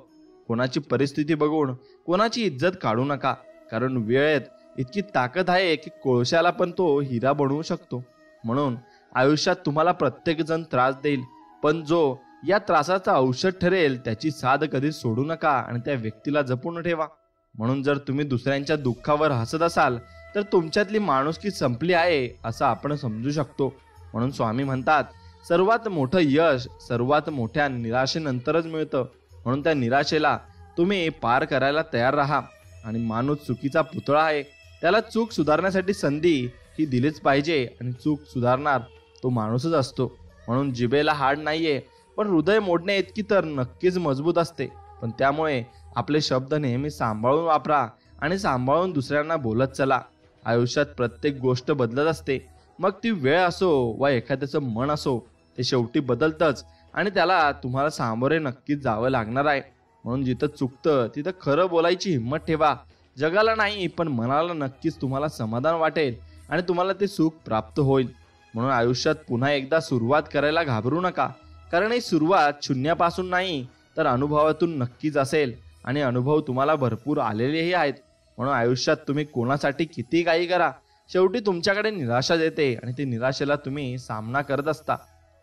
कोणाची परिस्थिती बघून कोणाची इज्जत काढू नका, कारण वेळेत इतकी ताकद आहे की कोळशाला पण तो हिरा बनवू शकतो. म्हणून आयुष्यात तुम्हाला प्रत्येक जण त्रास देईल, पण जो या त्रासाचा औषध ठरेल त्याची साथ कधी सोडू नका आणि त्या व्यक्तीला जपून ठेवा. म्हणून जर तुम्ही दुसऱ्यांच्या दुःखावर हसत असाल तर तुमच्यातली माणुसकी संपली आहे असं आपण समजू शकतो. म्हणून स्वामी म्हणतात, सर्वात मोठं यश सर्वात मोठ्या निराशेनंतरच मिळतं. म्हणून त्या निराशेला तुम्ही पार करायला तयार राहा. आणि माणूस चुकीचा पुतळा आहे, त्याला चूक सुधारण्यासाठी संधी ही दिलीच पाहिजे आणि चूक सुधारणार तो माणूसच असतो. म्हणून जिभेला हाड नाहीये, पण हृदय मोडणे इतकी तर नक्कीच मजबूत असते. पण त्यामुळे आपले शब्द नेहमी सांभाळून वापरा आणि सांभाळून दुसऱ्यांना बोलत चला. आयुष्यात प्रत्येक गोष्ट बदलत असते, मग ती वेळ असो वा एखाद्याचं मन असो, ते शेवटी बदलतंच आणि त्याला तुम्हाला सामोरे नक्कीच जावं लागणार आहे. म्हणून जिथं चुकतं तिथं खरं बोलायची हिंमत ठेवा. जगाला नाही पण मनाला नक्कीच तुम्हाला समाधान वाटेल आणि तुम्हाला ते सुख प्राप्त होईल. म्हणून आयुष्यात पुन्हा एकदा सुरुवात करायला घाबरू नका, कारण ही सुरुवात शून्यापासून नाही तर अनुभवातून नक्कीच असेल आणि अनुभव तुम्हाला भरपूर आलेलेही आहेत. म्हणून आयुष्यात तुम्ही कोणासाठी किती काही करा, शेवटी तुमच्याकडे निराशा येते आणि ती निराशेला तुम्ही सामना करत असता.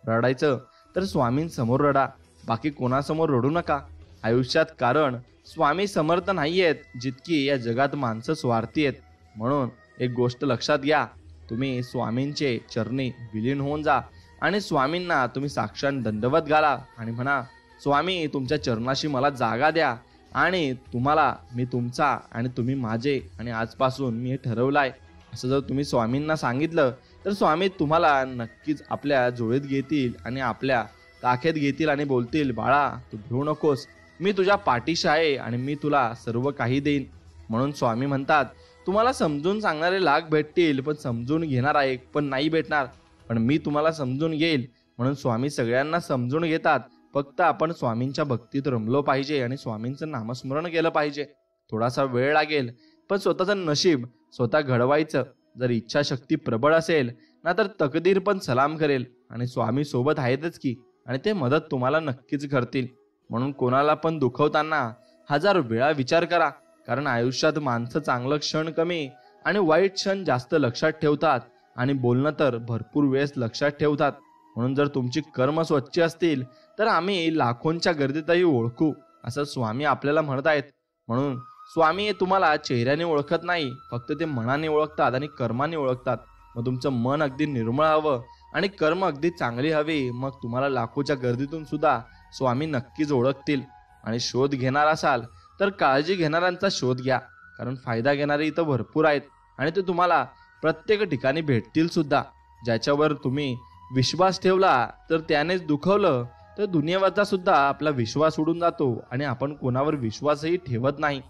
रडायचं तर स्वामींसमोर रडा, बाकी कोणासमोर रडू नका आयुष्यात, कारण स्वामी समर्थ नाहीयेत जितकी या जगात माणसं स्वार्थी आहेत. म्हणून एक गोष्ट लक्षात घ्या, तुम्ही स्वामींचे चरणी विलीन होऊन जा आणि स्वामींना तुम्ही साक्षात दंडवत घाला आणि म्हणा, स्वामी तुमच्या चरणाशी मला जागा द्या आणि तुम्हाला मी तुमचा आणि तुम्ही माझे आणि आजपासून मी हे ठरवलं आहे. असं जर तुम्ही स्वामींना सांगितलं तर स्वामी तुम्हाला नक्कीच आपल्या जोडीत घेतील आणि आपल्या ताखेत घेतील आणि बोलतील, बाळा तू भिवू नकोस, मी तुझ्या पाठीशी आहे आणि मी तुला सर्व काही देईन. म्हणून स्वामी म्हणतात, तुम्हाला समजून सांगणारे लाख भेटतील पण समजून घेणारा एक पण नाही भेटणार, पण मी तुम्हाला समजून घेईल. म्हणून स्वामी सगळ्यांना समजून घेतात, फक्त आपण स्वामींच्या भक्तीत रमलो पाहिजे आणि स्वामींचं नामस्मरण केलं पाहिजे. थोडासा वेळ लागेल पण स्वतःचं नशीब स्वतः घडवायचं. जर इच्छाशक्ती प्रबळ असेल ना तर तकदीर पण सलाम करेल आणि स्वामी सोबत आहेतच की, आणि ते मदत तुम्हाला नक्कीच करतील. म्हणून कोणाला पण दुखवताना 1000 वेळा विचार करा, कारण आयुष्यात माणसं चांगलं क्षण कमी आणि वाईट क्षण जास्त लक्षात ठेवतात आणि बोलणं तर भरपूर वेळेस लक्षात ठेवतात. म्हणून जर तुमची कर्म स्वच्छ असतील तर आम्ही लाखोंच्या गर्दीतही ओळखू, असं स्वामी आपल्याला म्हणत आहेत. म्हणून स्वामी तुम्हाला चेहऱ्याने ओळखत नाही, फक्त ते मनाने ओळखतात आणि कर्माने ओळखतात. मग तुमचं मन अगदी निर्मळ हवं आणि कर्म अगदी चांगली हवी, मग तुम्हाला लाखोच्या गर्दीतून सुद्धा स्वामी नक्कीच ओळखतील. आणि शोध घेणार असाल तर काळजी घेणाऱ्यांचा शोध घ्या, कारण फायदा घेणारे इथं भरपूर आहेत आणि ते तुम्हाला प्रत्येक ठिकाणी भेटतील सुद्धा. ज्याच्यावर तुम्ही विश्वास ठेवला तर त्यानेच दुखवलं तर दुनियेवरचा सुद्धा आपला विश्वास उडून जातो आणि आपण कोणावर विश्वासही ठेवत नाही.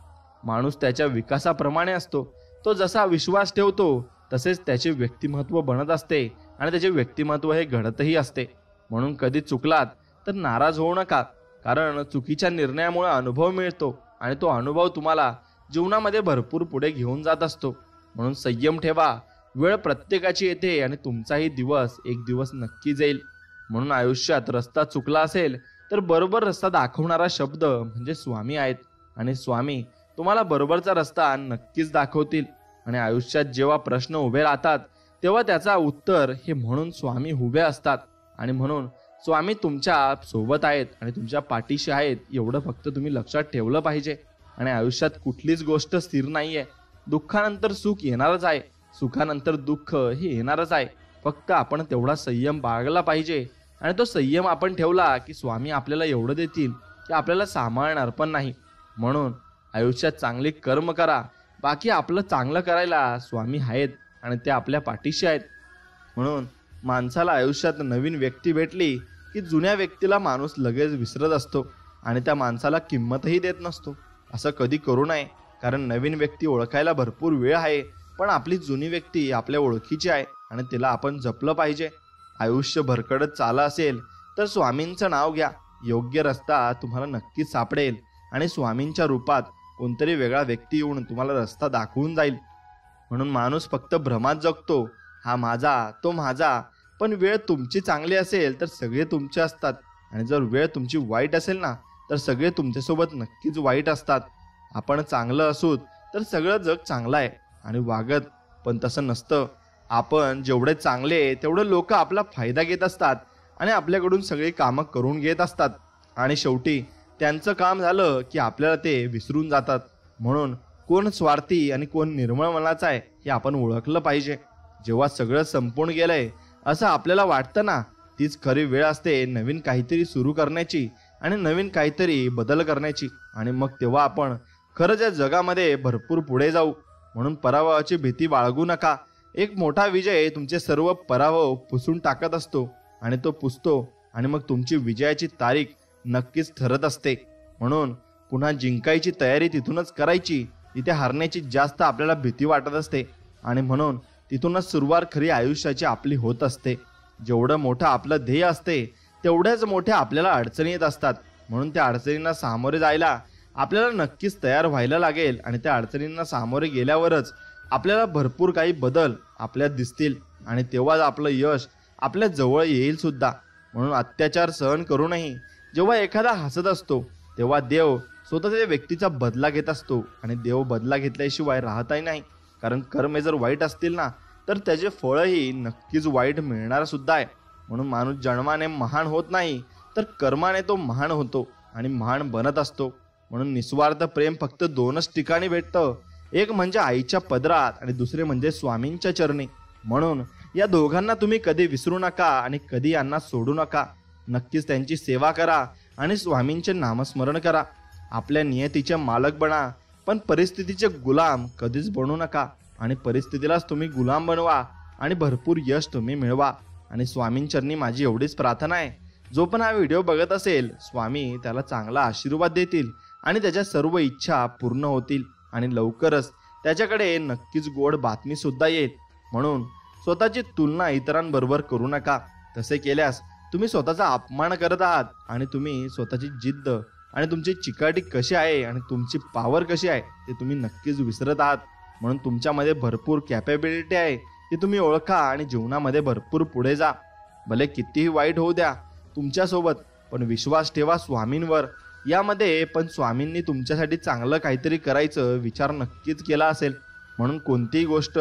माणूस त्याच्या विकासाप्रमाणे असतो. तो जसा विश्वास ठेवतो तसेच त्याचे व्यक्तिमत्व बनत असते आणि त्याचे व्यक्तिमत्व हे घडतही असते. म्हणून कधी चुकलात तर नाराज होऊ नका, कारण चुकीच्या निर्णयामुळे अनुभव मिळतो आणि तो अनुभव तुम्हाला जीवनामध्ये भरपूर पुढे घेऊन जात असतो. म्हणून संयम ठेवा. वेळ प्रत्येकाची येते आणि तुमचाही दिवस एक दिवस नक्की जाईल. म्हणून आयुष्यात रस्ता चुकला असेल तर बरोबर रस्ता दाखवणारा शब्द म्हणजे स्वामी आहेत आणि स्वामी तुम्हाला बरोबरचा रस्ता नक्कीच दाखवतील. आणि आयुष्यात जेव्हा प्रश्न उभे राहतात तेव्हा त्याचा उत्तर हे म्हणून स्वामी उभे असतात आणि म्हणून स्वामी तुमच्या सोबत आहेत आणि तुमच्या पाठीशी आहेत, एवढं फक्त तुम्ही लक्षात ठेवलं पाहिजे. आणि आयुष्यात कुठलीच गोष्ट स्थिर नाहीये. दुःखानंतर सुख येणारच आहे, सुखानंतर दुःख हे येणारच आहे. फक्त आपण तेवढा संयम बाळगला पाहिजे आणि तो संयम आपण ठेवला की स्वामी आपल्याला एवढं देतील की आपल्याला सांभाळणार पण नाही. म्हणून आयुष्यात चांगली कर्म करा. बाकी आपलं चांगलं करायला स्वामी आहेत आणि ते आपल्या पाठीशी आहेत. म्हणून माणसाला आयुष्यात नवीन व्यक्ती भेटली की जुन्या व्यक्तीला माणूस लगेच विसरत असतो आणि त्या माणसाला किंमतही देत नसतो. असं कधी करू नये, कारण नवीन व्यक्ती ओळखायला भरपूर वेळ आहे, पण आपली जुनी व्यक्ती आपल्या ओळखीची आहे आणि तिला आपण जपलं पाहिजे. आयुष्य भरकडत चाललं असेल तर स्वामींचं नाव घ्या. योग्य रस्ता तुम्हाला नक्कीच सापडेल आणि स्वामींच्या रूपात कोणतरी वेगळा व्यक्ती येऊन तुम्हाला रस्ता दाखवून जाईल. म्हणून माणूस फक्त भ्रमात जगतो, हा माझा तो माझा. पण वेळ तुमची चांगली असेल तर सगळे तुमचे असतात आणि जर वेळ तुमची वाईट असेल ना तर सगळे तुमच्यासोबत नक्कीच वाईट असतात. आपण चांगलं असू तर सगळं जग चांगलं आहे आणि वागत, पण तसं नसतं. आपण जेवढे चांगले तेवढं लोक आपला फायदा घेत असतात आणि आपल्याकडून सगळी कामं करून घेत असतात आणि शेवटी त्यांचं काम झालं की आपल्याला ते विसरून जातात. म्हणून कोण स्वार्थी आणि कोण निर्मळ मनाचा आहे हे आपण ओळखलं पाहिजे. जेव्हा सगळं संपून गेलंय असं आपल्याला वाटतं ना, तीच खरी वेळ असते नवीन काहीतरी सुरू करण्याची आणि नवीन काहीतरी बदल करण्याची. आणि मग तेव्हा आपण खरंच या जगामध्ये भरपूर पुढे जाऊ. म्हणून पराभवाची भीती बाळगू नका. एक मोठा विजय तुमचे सर्व पराभव पुसून टाकत असतो आणि तो पुसतो आणि मग तुमची विजयाची तारीख नक्कीच ठरत असते. म्हणून पुन्हा जिंकायची तयारी तिथूनच करायची, तिथे हारण्याची जास्त आपल्याला भीती वाटत असते आणि म्हणून तिथूनच सुरुवात खरी आयुष्याची आपली होत असते. जेवढं मोठं आपलं ध्येय असते तेवढ्याच मोठ्या आपल्याला अडचणी येत असतात. म्हणून त्या अडचणींना सामोरे जायला आपल्याला नक्कीच तयार व्हायला लागेल आणि त्या अडचणींना सामोरे गेल्यावरच आपल्याला भरपूर काही बदल आपल्यात दिसतील आणि तेव्हाच आपलं यश आपल्या जवळ येईल सुद्धा. म्हणून अत्याचार सहन करूनही जेव्हा एखादा हसत असतो तेव्हा देव स्वतः त्या व्यक्तीचा बदला घेत असतो आणि देव बदला घेतल्याशिवाय राहतही नाही. कारण कर्मे जर वाईट असतील ना तर त्याचे फळही नक्कीच वाईट मिळणार सुद्धा आहे. म्हणून माणूस जन्माने महान होत नाही तर कर्माने तो महान होतो आणि महान बनत असतो. म्हणून निस्वार्थ प्रेम फक्त दोनच ठिकाणी भेटतं, एक म्हणजे आईच्या पदरात आणि दुसरे म्हणजे स्वामींच्या चरणी. म्हणून या दोघांना तुम्ही कधी विसरू नका आणि कधी यांना सोडू नका. नक्कीच त्यांची सेवा करा आणि स्वामींचे नामस्मरण करा. आपल्या नियतीचे मालक बना, पण परिस्थितीचे गुलाम कधीच बनू नका आणि परिस्थितीलाच तुम्ही गुलाम बनवा आणि भरपूर यश तुम्ही मिळवा. आणि स्वामींचरणी माझी एवढीच प्रार्थना आहे, जो पण हा व्हिडिओ बघत असेल स्वामी त्याला चांगला आशीर्वाद देतील आणि त्याच्या सर्व इच्छा पूर्ण होतील आणि लवकरच त्याच्याकडे नक्कीच गोड बातमी सुद्धा येईल. म्हणून स्वतःची तुलना इतरांबरोबर करू नका. तसे केल्यास तुम्ही स्वतःचा अपमान करत आहात आणि तुम्ही स्वतःची जिद्द आणि तुमची चिकाटी कशी आहे आणि तुमची पॉवर कशी आहे ते तुम्ही नक्कीच विसरत आहात. म्हणून तुमच्यामध्ये भरपूर कॅपेबिलिटी आहे ती तुम्ही ओळखा आणि जीवनामध्ये भरपूर पुढे जा. भले कितीही वाईट होऊ द्या तुमच्यासोबत, पण विश्वास ठेवा स्वामींवर. यामध्ये पण स्वामींनी तुमच्यासाठी चांगलं काहीतरी करायचं विचार नक्कीच केला असेल. म्हणून कोणतीही गोष्ट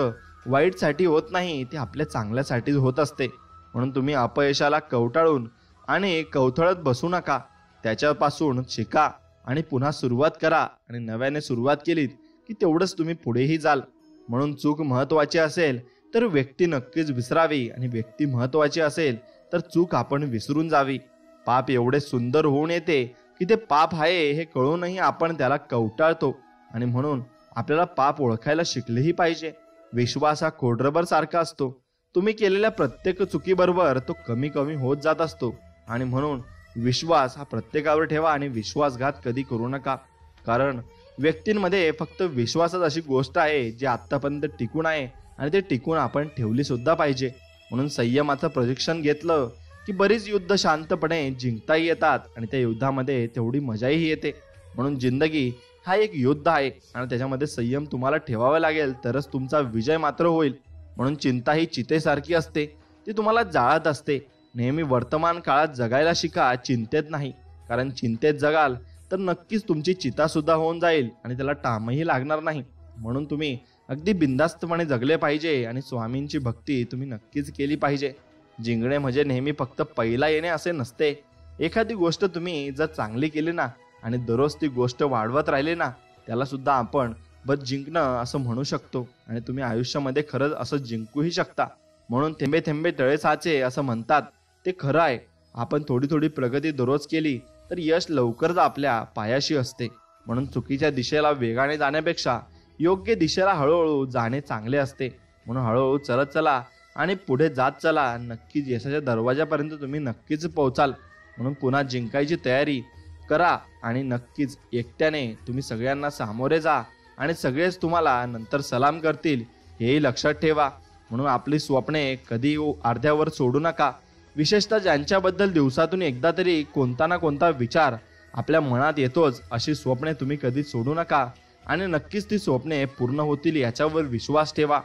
वाईटसाठी होत नाही, ती आपल्या चांगल्यासाठीच होत असते. म्हणून तुम्ही अपयशाला कवटाळून आणि कवथळत बसू नका. त्याच्यापासून शिका आणि पुन्हा सुरुवात करा आणि नव्याने सुरुवात केलीत की तेवढंच तुम्ही पुढेही जाल. म्हणून चूक महत्त्वाची असेल तर व्यक्ती नक्कीच विसरावी आणि व्यक्ती महत्त्वाची असेल तर चूक आपण विसरून जावी. पाप एवढे सुंदर होऊन येते की ते पाप आहे हे कळूनही आपण त्याला कवटाळतो आणि म्हणून आपल्याला पाप ओळखायला शिकलेही पाहिजे. विश्वास हा खोडरबर सारखा असतो. तुम्ही केलेल्या प्रत्येक चुकीबरोबर तो कमी कमी होत जात असतो आणि म्हणून विश्वास हा प्रत्येकावर ठेवा आणि विश्वासघात कधी करू नका. कारण व्यक्तींमध्ये फक्त विश्वासच अशी गोष्ट आहे जी आत्तापर्यंत टिकून आहे आणि ते टिकून आपण ठेवली सुद्धा पाहिजे. म्हणून संयमाचं प्रशिक्षण घेतलं की बरीच युद्ध शांतपणे जिंकताही येतात आणि त्या युद्धामध्ये तेवढी मजाही येते. म्हणून जिंदगी हा एक युद्ध आहे आणि त्याच्यामध्ये संयम तुम्हाला ठेवावा लागेल तरच तुमचा विजय मात्र होईल. म्हणून चिंता ही चितेसारखी असते, ती तुम्हाला जाळत असते. नेहमी वर्तमान काळात जगायला शिका, चिंतेत नाही. कारण चिंतेत जगाल तर नक्कीच तुमची चिता सुद्धा होऊन जाईल आणि त्याला टाइमही लागणार नाही. म्हणून तुम्ही अगदी बिनधास्तपणे जगले पाहिजे आणि स्वामींची भक्ती तुम्ही नक्कीच केली पाहिजे. जिंकणे म्हणजे नेहमी फक्त पहिला येणे असे नसते. एखादी गोष्ट तुम्ही जर चांगली केली ना आणि दररोज ती गोष्ट वाढवत राहिली ना, त्याला सुद्धा आपण बस जिंकणं असं म्हणू शकतो. आणि तुम्ही आयुष्यामध्ये खरंच असं जिंकूही शकता. म्हणून थेंबे थेंबे तळे साचे असं म्हणतात, ते खरं आहे. आपण थोडी थोडी प्रगती दररोज केली तर यश लवकरच आपल्या पायाशी असते. म्हणून चुकीच्या दिशेला वेगाने जाण्यापेक्षा योग्य दिशेला हळूहळू जाणे चांगले असते. म्हणून हळूहळू चलत चला आणि पुढे जात चला. नक्कीच यशाच्या दरवाजापर्यंत तुम्ही नक्कीच पोहोचाल. म्हणून पुन्हा जिंकायची तयारी करा आणि नक्कीच एकट्याने तुम्ही सगळ्यांना सामोरे जा आणि सगळेच तुम्हाला नंतर सलाम करतील, हेही लक्षात ठेवा. म्हणून आपली स्वप्ने कधी अर्ध्यावर सोडू नका. विशेषतः ज्यांच्याबद्दल दिवसातून एकदा तरी कोणता ना कोणता विचार आपल्या मनात येतोच, अशी स्वप्ने तुम्ही कधी सोडू नका आणि नक्कीच ती स्वप्ने पूर्ण होतील याच्यावर विश्वास ठेवा.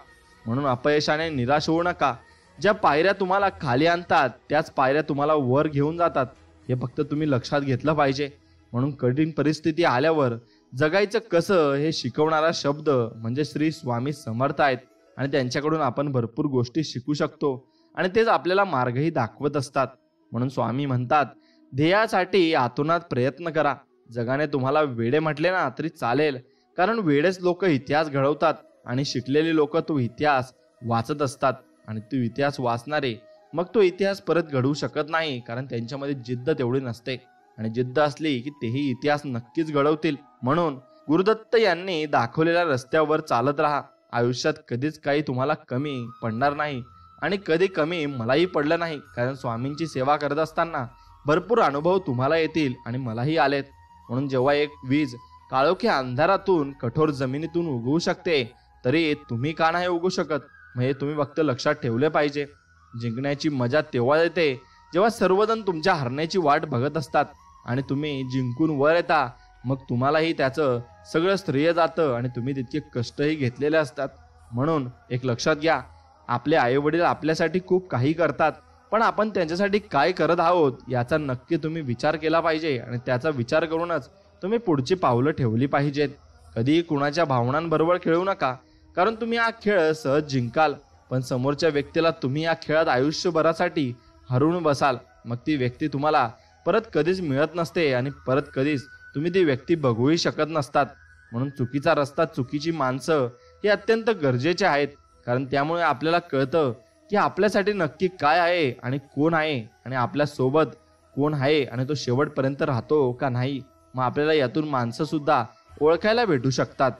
म्हणून अपयशाने निराश होऊ नका. ज्या पायऱ्या तुम्हाला खाली आणतात त्याच पायऱ्या तुम्हाला वर घेऊन जातात, हे फक्त तुम्ही लक्षात घेतलं पाहिजे. म्हणून कठीण परिस्थिती आल्यावर जगायचं कसं हे शिकवणारा शब्द म्हणजे श्री स्वामी समर्थ आहेत आणि त्यांच्याकडून आपण भरपूर गोष्टी शिकू शकतो आणि तेच आपल्याला मार्गही दाखवत असतात. म्हणून स्वामी म्हणतात, ध्येयासाठी आतोनात प्रयत्न करा. जगाने तुम्हाला वेडे म्हटले ना तरी चालेल, कारण वेडेच लोक इतिहास घडवतात आणि शिकलेले लोक तो इतिहास वाचत असतात. आणि तो इतिहास वाचणारे मग तो इतिहास परत घडवू शकत नाही, कारण त्यांच्यामध्ये जिद्द तेवढी नसते. आणि जिद्द असली की तेही इतिहास नक्कीच घडवतील. म्हणून गुरुदत्त यांनी दाखवलेल्या रस्त्यावर चालत राहा. आयुष्यात कधीच काही तुम्हाला कमी पडणार नाही आणि कधी कमी मलाही पडलं नाही, कारण स्वामींची सेवा करत असताना भरपूर अनुभव तुम्हाला येतील आणि मलाही आलेत. म्हणून जेव्हा एक वीज काळोख्या अंधारातून कठोर जमिनीतून उगवू शकते, तरी तुम्ही का नाही उगवू शकत? म्हणजे तुम्ही फक्त लक्षात ठेवले पाहिजे, जिंकण्याची मजा तेव्हा येते जेव्हा सर्वजण तुमच्या हरण्याची वाट बघत असतात आणि तुम्ही जिंकून वर येता. मग तुम्हालाही त्याचं सगळं श्रेय जातं आणि तुम्ही तितके कष्टही घेतलेले असतात. म्हणून एक लक्षात घ्या, आपले आई वडील आपल्यासाठी खूप काही करतात, पण आपण त्यांच्यासाठी काय करत आहोत याचा नक्की तुम्ही विचार केला पाहिजे आणि त्याचा विचार करूनच तुम्ही पुढची पावलं ठेवली पाहिजेत. कधीही कुणाच्या भावनांबरोबर खेळू नका, कारण तुम्ही हा खेळ सहज जिंकाल, पण समोरच्या व्यक्तीला तुम्ही या खेळात आयुष्यभरासाठी हरवून बसाल. मग ती व्यक्ती तुम्हाला परत कधीच मिळत नसते आणि परत कधीच तुम्ही ती व्यक्ती बघूही शकत नसतात. म्हणून चुकीचा रस्ता, चुकीची माणसं हे अत्यंत गरजेचे आहेत, कारण त्यामुळे आपल्याला कळतं की आपल्यासाठी नक्की काय आहे आणि कोण आहे आणि आपल्या सोबत कोण आहे आणि तो शेवटपर्यंत राहतो का नाही. मग आपल्याला यातून माणसं सुद्धा ओळखायला भेटू शकतात.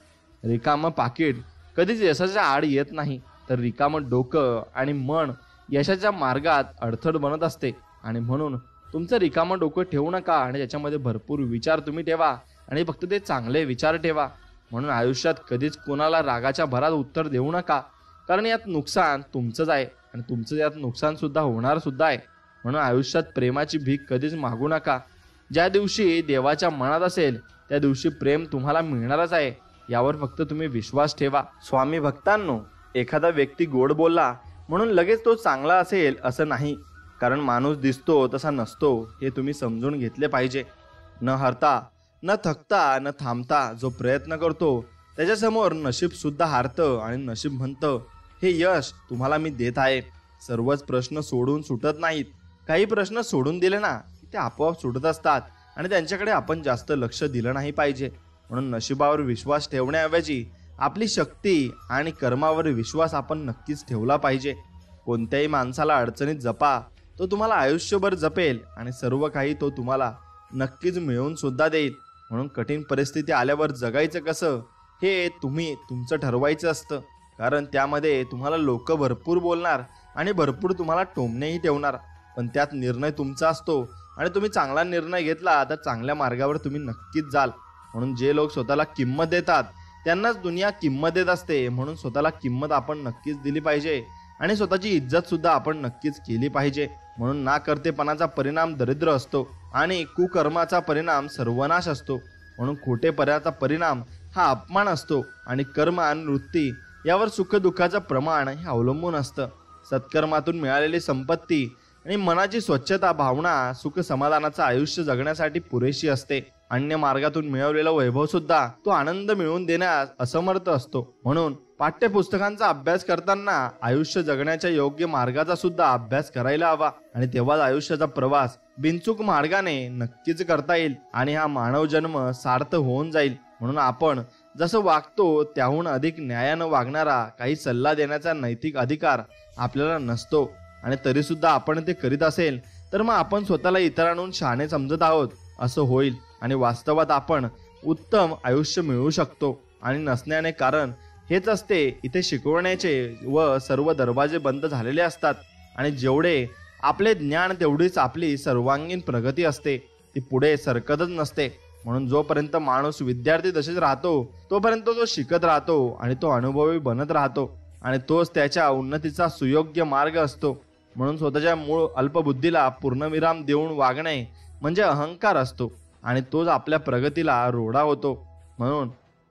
रिकामं पाकिट कधीच यशाच्या आड येत नाही, तर रिकामं डोकं आणि मन यशाच्या मार्गात अडथळ बनत असते. आणि म्हणून तुमचं रिकामं डोकं ठेवू नका आणि त्याच्यामध्ये भरपूर विचार तुम्ही ठेवा आणि फक्त ते चांगले विचार ठेवा. म्हणून आयुष्यात कधीच कोणाला रागाच्या भरात उत्तर देऊ नका, कारण यात नुकसान तुमचंच आहे आणि तुमचं यात नुकसान सुद्धा होणार सुद्धा आहे. म्हणून आयुष्यात प्रेमाची भीक कधीच मागू नका. ज्या दिवशी देवाच्या मनात असेल त्या दिवशी प्रेम तुम्हाला मिळणारच आहे, यावर फक्त तुम्ही विश्वास ठेवा. स्वामी भक्तांनो, एखादा व्यक्ती गोड बोलला म्हणून लगेच तो चांगला असेल असं नाही, कारण माणूस दिसतो तसा नसतो, हे तुम्ही समजून घेतले पाहिजे. न हरता, न थकता, न थांबता जो प्रयत्न करतो त्याच्यासमोर नशीब सुद्धा हारतं आणि नशीब म्हणतं, हे यश तुम्हाला मी देत आहे. सर्वच प्रश्न सोडून सुटत नाहीत. काही प्रश्न सोडून दिले ना ते आपोआप सुटत असतात आणि त्यांच्याकडे आपण जास्त लक्ष दिलं नाही पाहिजे. म्हणून नशिबावर विश्वास ठेवण्याऐवजी आपली शक्ती आणि कर्मावर विश्वास आपण नक्कीच ठेवला पाहिजे. कोणत्याही माणसाला अडचणीत जपा, तो तुम्हाला आयुष्यभर जपेल आणि सर्व काही तो तुम्हाला नक्कीच मिळवून सुद्धा देईल. म्हणून कठीण परिस्थिती आल्यावर जगायचं कसं हे तुम्ही तुमचं ठरवायचं असतं, कारण त्यामध्ये तुम्हाला लोक भरपूर बोलणार आणि भरपूर तुम्हाला टोमणेही ठेवणार. पण त्यात निर्णय तुमचा असतो आणि तुम्ही चांगला निर्णय घेतला तर चांगल्या मार्गावर तुम्ही नक्कीच जाल. म्हणून जे लोक स्वतःला किंमत देतात त्यांनाच दुनिया किंमत देत असते. म्हणून स्वतःला किंमत आपण नक्कीच दिली पाहिजे आणि स्वतःची इज्जत सुद्धा आपण नक्कीच केली पाहिजे. म्हणून नाकर्तेपणाचा परिणाम दरिद्र असतो आणि कुकर्माचा परिणाम सर्वनाश असतो. म्हणून खोटेपणाचा परिणाम हा अपमान असतो आणि कर्म आणि वृत्ती यावर सुखदुःखाचं प्रमाण हे अवलंबून असतं. सत्कर्मातून मिळालेली संपत्ती आणि मनाची स्वच्छता भावना सुख समाधानाचं आयुष्य जगण्यासाठी पुरेशी असते. अन्य मार्गातून मिळवलेला वैभव सुद्धा तो आनंद मिळवून देण्यास असमर्थ असतो. म्हणून पाठ्यपुस्तकांचा अभ्यास करताना आयुष्य जगण्याच्या योग्य मार्गाचा सुद्धा अभ्यास करायला हवा आणि तेव्हाच आयुष्याचा प्रवास बिनचूक मार्गाने नक्कीच करता येईल आणि हा मानव जन्म सार्थ होऊन जाईल. म्हणून आपण जसं वागतो त्याहून अधिक न्यायानं वागणारा काही सल्ला देण्याचा नैतिक अधिकार आपल्याला नसतो आणि तरी सुद्धा आपण ते करीत असेल तर मग आपण स्वतःला इतरांहून शहाणे समजत आहोत असं होईल आणि वास्तवात आपण उत्तम आयुष्य मिळवू शकतो. आणि नसण्याने कारण हेच असते, इथे शिकवण्याचे व सर्व दरवाजे बंद झालेले असतात आणि जेवढे आपले ज्ञान तेवढीच आपली सर्वांगीण प्रगती असते, ती पुढे सरकतच नसते. म्हणून जोपर्यंत माणूस विद्यार्थी दशेत राहतो तोपर्यंत तो शिकत राहतो आणि तो अनुभवी बनत राहतो आणि तोच त्याच्या उन्नतीचा सुयोग्य मार्ग असतो. म्हणून स्वतःच्या मूळ अल्पबुद्धीला पूर्णविराम देऊन वागणे म्हणजे अहंकार असतो आणि तोच आपल्या प्रगतीला रोडा होतो. म्हणून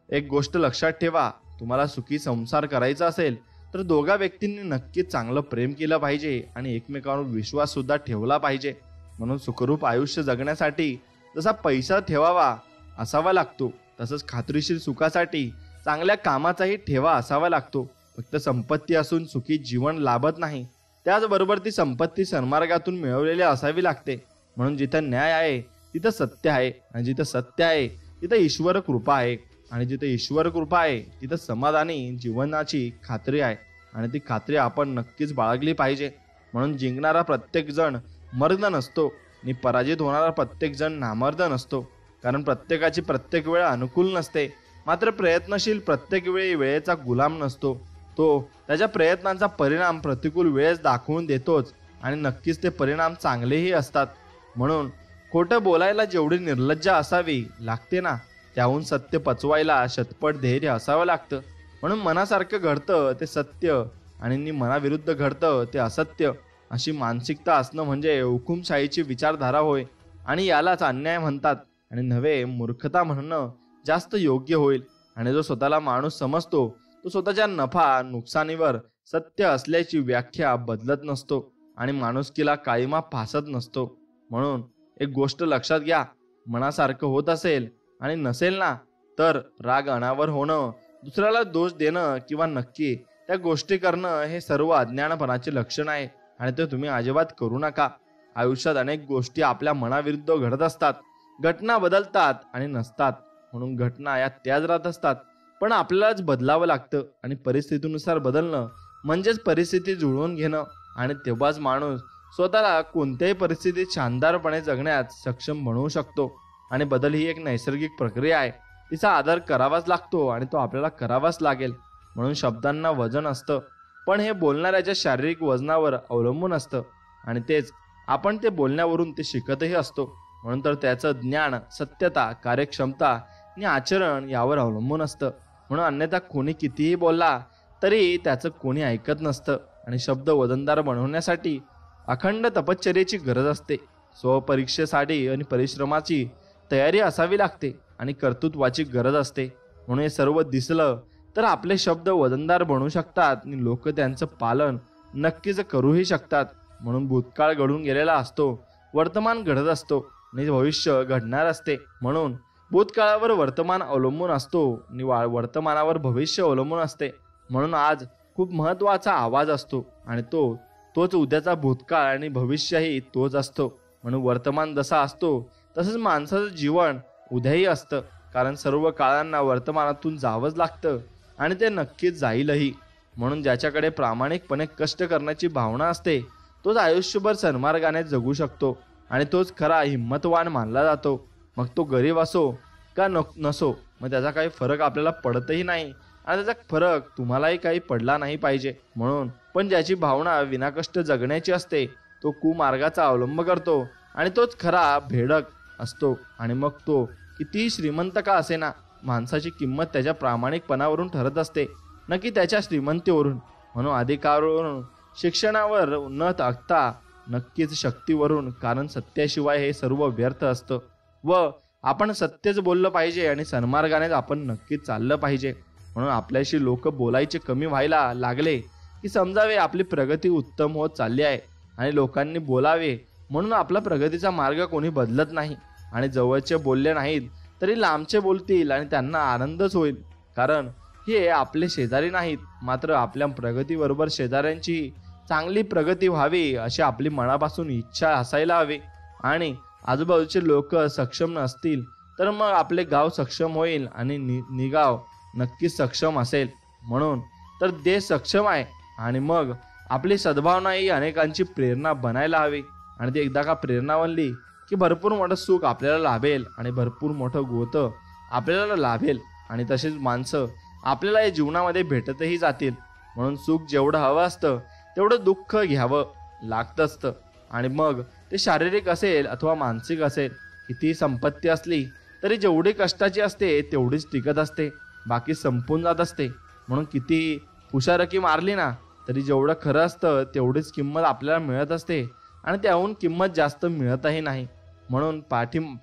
एक गोष्ट लक्षात ठेवा, तुम्हाला सुखी संसार करायचा असेल तर दोघा व्यक्तींनी नक्कीच चांगलं प्रेम केलं पाहिजे आणि एकमेकांवर विश्वास सुद्धा ठेवला पाहिजे. म्हणून सुखरूप आयुष्य जगण्यासाठी जसा पैसा ठेवावा असावा लागतो तसंच खात्रीशीर सुखासाठी चांगल्या कामाचाही ठेवा असावा लागतो. फक्त संपत्ती असून सुखी जीवन लाभत नाही, त्याचबरोबर ती संपत्ती सन्मार्गातून मिळवलेली असावी लागते. म्हणून जिथं न्याय आहे तिथं सत्य आहे आणि जिथं सत्य आहे तिथं ईश्वर कृपा आहे आणि जिथं ईश्वर कृपा आहे तिथं समाधानी जीवनाची खात्री आहे आणि ती खात्री आपण नक्कीच बाळगली पाहिजे. म्हणून जिंकणारा प्रत्येक जण मर्द नसतो आणि पराजित होणारा प्रत्येक जण नामर्द नसतो. कारण प्रत्येकाची प्रत्येक वेळ अनुकूल नसते, मात्र प्रयत्नशील प्रत्येक वेळी वेळेचा गुलाम नसतो. तो त्याच्या प्रयत्नांचा परिणाम प्रतिकूल वेळेस दाखवून देतोच आणि नक्कीच ते परिणाम चांगलेही असतात. म्हणून खोटं बोलायला जेवढी निर्लज्जा असावी लागते ना, त्याहून सत्य पचवायला शतपट धैर्य असावं लागतं. म्हणून मनासारखं घडतं ते सत्य आणि मनाविरुद्ध घडतं ते असत्य, अशी मानसिकता असणं म्हणजे हुकुमशाहीची विचारधारा होय आणि यालाच अन्याय म्हणतात आणि नव्हे मूर्खता म्हणणं जास्त योग्य होईल. आणि जो स्वतःला माणूस समजतो तो स्वतःच्या नफा नुकसानीवर सत्य असल्याची व्याख्या बदलत नसतो आणि माणुसकीला काळीमा फासत नसतो. म्हणून एक गोष्ट लक्षात घ्या, मनासारखं होत असेल आणि नसेल ना तर राग अनावर होणं, दुसऱ्याला दोष देणं किंवा नक्की त्या गोष्टी करणं हे सर्व अज्ञानपणाचे लक्षण आहे आणि ते तुम्ही अजिबात करू नका. आयुष्यात अनेक गोष्टी आपल्या मनाविरुद्ध घडत असतात, घटना बदलतात आणि नसतात. म्हणून घटना या त्याच राहत असतात, पण आपल्यालाच बदलावं लागतं आणि परिस्थितीनुसार बदलणं म्हणजेच परिस्थिती जुळवून घेणं आणि तेव्हाच माणूस स्वतःला कोणत्याही परिस्थितीत शानदारपणे जगण्यात सक्षम बनवू शकतो. आणि बदल ही एक नैसर्गिक प्रक्रिया आहे, तिचा आदर करावाच लागतो आणि तो आपल्याला करावाच लागेल. म्हणून शब्दांना वजन असतं, पण हे बोलणाऱ्याच्या शारीरिक वजनावर अवलंबून असतं आणि तेच आपण ते बोलण्यावरून ते शिकतही असतो. म्हणून तर त्याचं ज्ञान, सत्यता, कार्यक्षमता आणि आचरण यावर अवलंबून असतं. म्हणून अन्यथा कोणी कितीही बोलला तरी त्याचं कोणी ऐकत नसतं आणि शब्द वजनदार बनवण्यासाठी अखंड तपश्चर्येची गरज असते. स्वपरीक्षेसाठी आणि परिश्रमाची तयारी असावी लागते आणि कर्तृत्वाची गरज असते. म्हणून हे सर्व दिसलं तर आपले शब्द वजनदार बनू शकतात आणि लोक त्यांचं पालन नक्कीच करूही शकतात. म्हणून भूतकाळ घडून गेलेला असतो, वर्तमान घडत असतो आणि भविष्य घडणार असते. म्हणून भूतकाळावर वर्तमान अवलंबून असतो आणि वर्तमानावर भविष्य अवलंबून असते. म्हणून आज खूप महत्त्वाचा आवाज असतो आणि तोच उद्याचा भूतकाळ आणि भविष्यही तोच असतो. म्हणून वर्तमान जसा असतो तसंच माणसाचं जीवन उद्याही असतं, कारण सर्व काळांना वर्तमानातून जावंच लागतं आणि ते नक्कीच जाईलही. म्हणून ज्याच्याकडे प्रामाणिकपणे कष्ट करण्याची भावना असते तोच आयुष्यभर सन्मार्गाने जगू शकतो आणि तोच खरा हिंमतवान मानला जातो. मग तो गरीब असो का नसो, मग त्याचा काही फरक आपल्याला पडतही नाही आणि त्याचा फरक तुम्हालाही काही पडला नाही पाहिजे. म्हणून पण ज्याची भावना विनाकष्ट जगण्याची असते तो कुमार्गाचा अवलंब करतो आणि तोच खरा भेडक असतो. आणि मग तो किती श्रीमंत का असेना, माणसाची किंमत त्याच्या प्रामाणिकपणावरून ठरत असते, न की त्याच्या श्रीमंतीवरून. म्हणून अधिकारावरून, शिक्षणावर न टाकता नक्कीच शक्तीवरून, कारण सत्याशिवाय हे सर्व व्यर्थ असतं. व आपण सत्यच बोललं पाहिजे आणि सन्मार्गानेच आपण नक्कीच चाललं पाहिजे. म्हणून आपल्याशी लोक बोलायचे कमी व्हायला लागले की समजावे आपली प्रगती उत्तम होत चालली आहे, आणि लोकांनी बोलावे म्हणून आपला प्रगतीचा मार्ग कोणी बदलत नाही. आणि जवळचे बोलले नाहीत तरी लांबचे बोलतील आणि त्यांना आनंदच होईल, कारण हे आपले शेजारी नाहीत. मात्र आपल्या प्रगतीबरोबर शेजाऱ्यांची चांगली प्रगती व्हावी अशी आपली मनापासून इच्छा असायला हवी. आणि आजूबाजूचे लोक सक्षम नसतील तर मग आपले गाव सक्षम होईल आणि निगाव नक्कीच सक्षम असेल. म्हणून तर देश सक्षम आहे, आणि मग आपली सद्भावना ही अनेकांची प्रेरणा बनायला हवी. आणि ती एकदा का प्रेरणा बनली की भरपूर मोठं सुख आपल्याला लाभेल आणि भरपूर मोठं गोतं आपल्याला लाभेल. आणि तसेच माणसं आपल्याला या जीवनामध्ये भेटतही जातील. म्हणून सुख जेवढं हवं असतं तेवढं दुःख घ्यावं लागतं असतं. आणि मग ते शारीरिक असेल अथवा मानसिक असेल, किती संपत्ती असली तरी जेवढी कष्टाची असते तेवढीच टिकत असते, बाकी संपून जात असते. म्हणून किती हुशारकी मारली ना तरी जेवढं खरं असतं तेवढीच किंमत आपल्याला मिळत असते, आणि त्याहून किंमत जास्त मिळतही नाही. म्हणून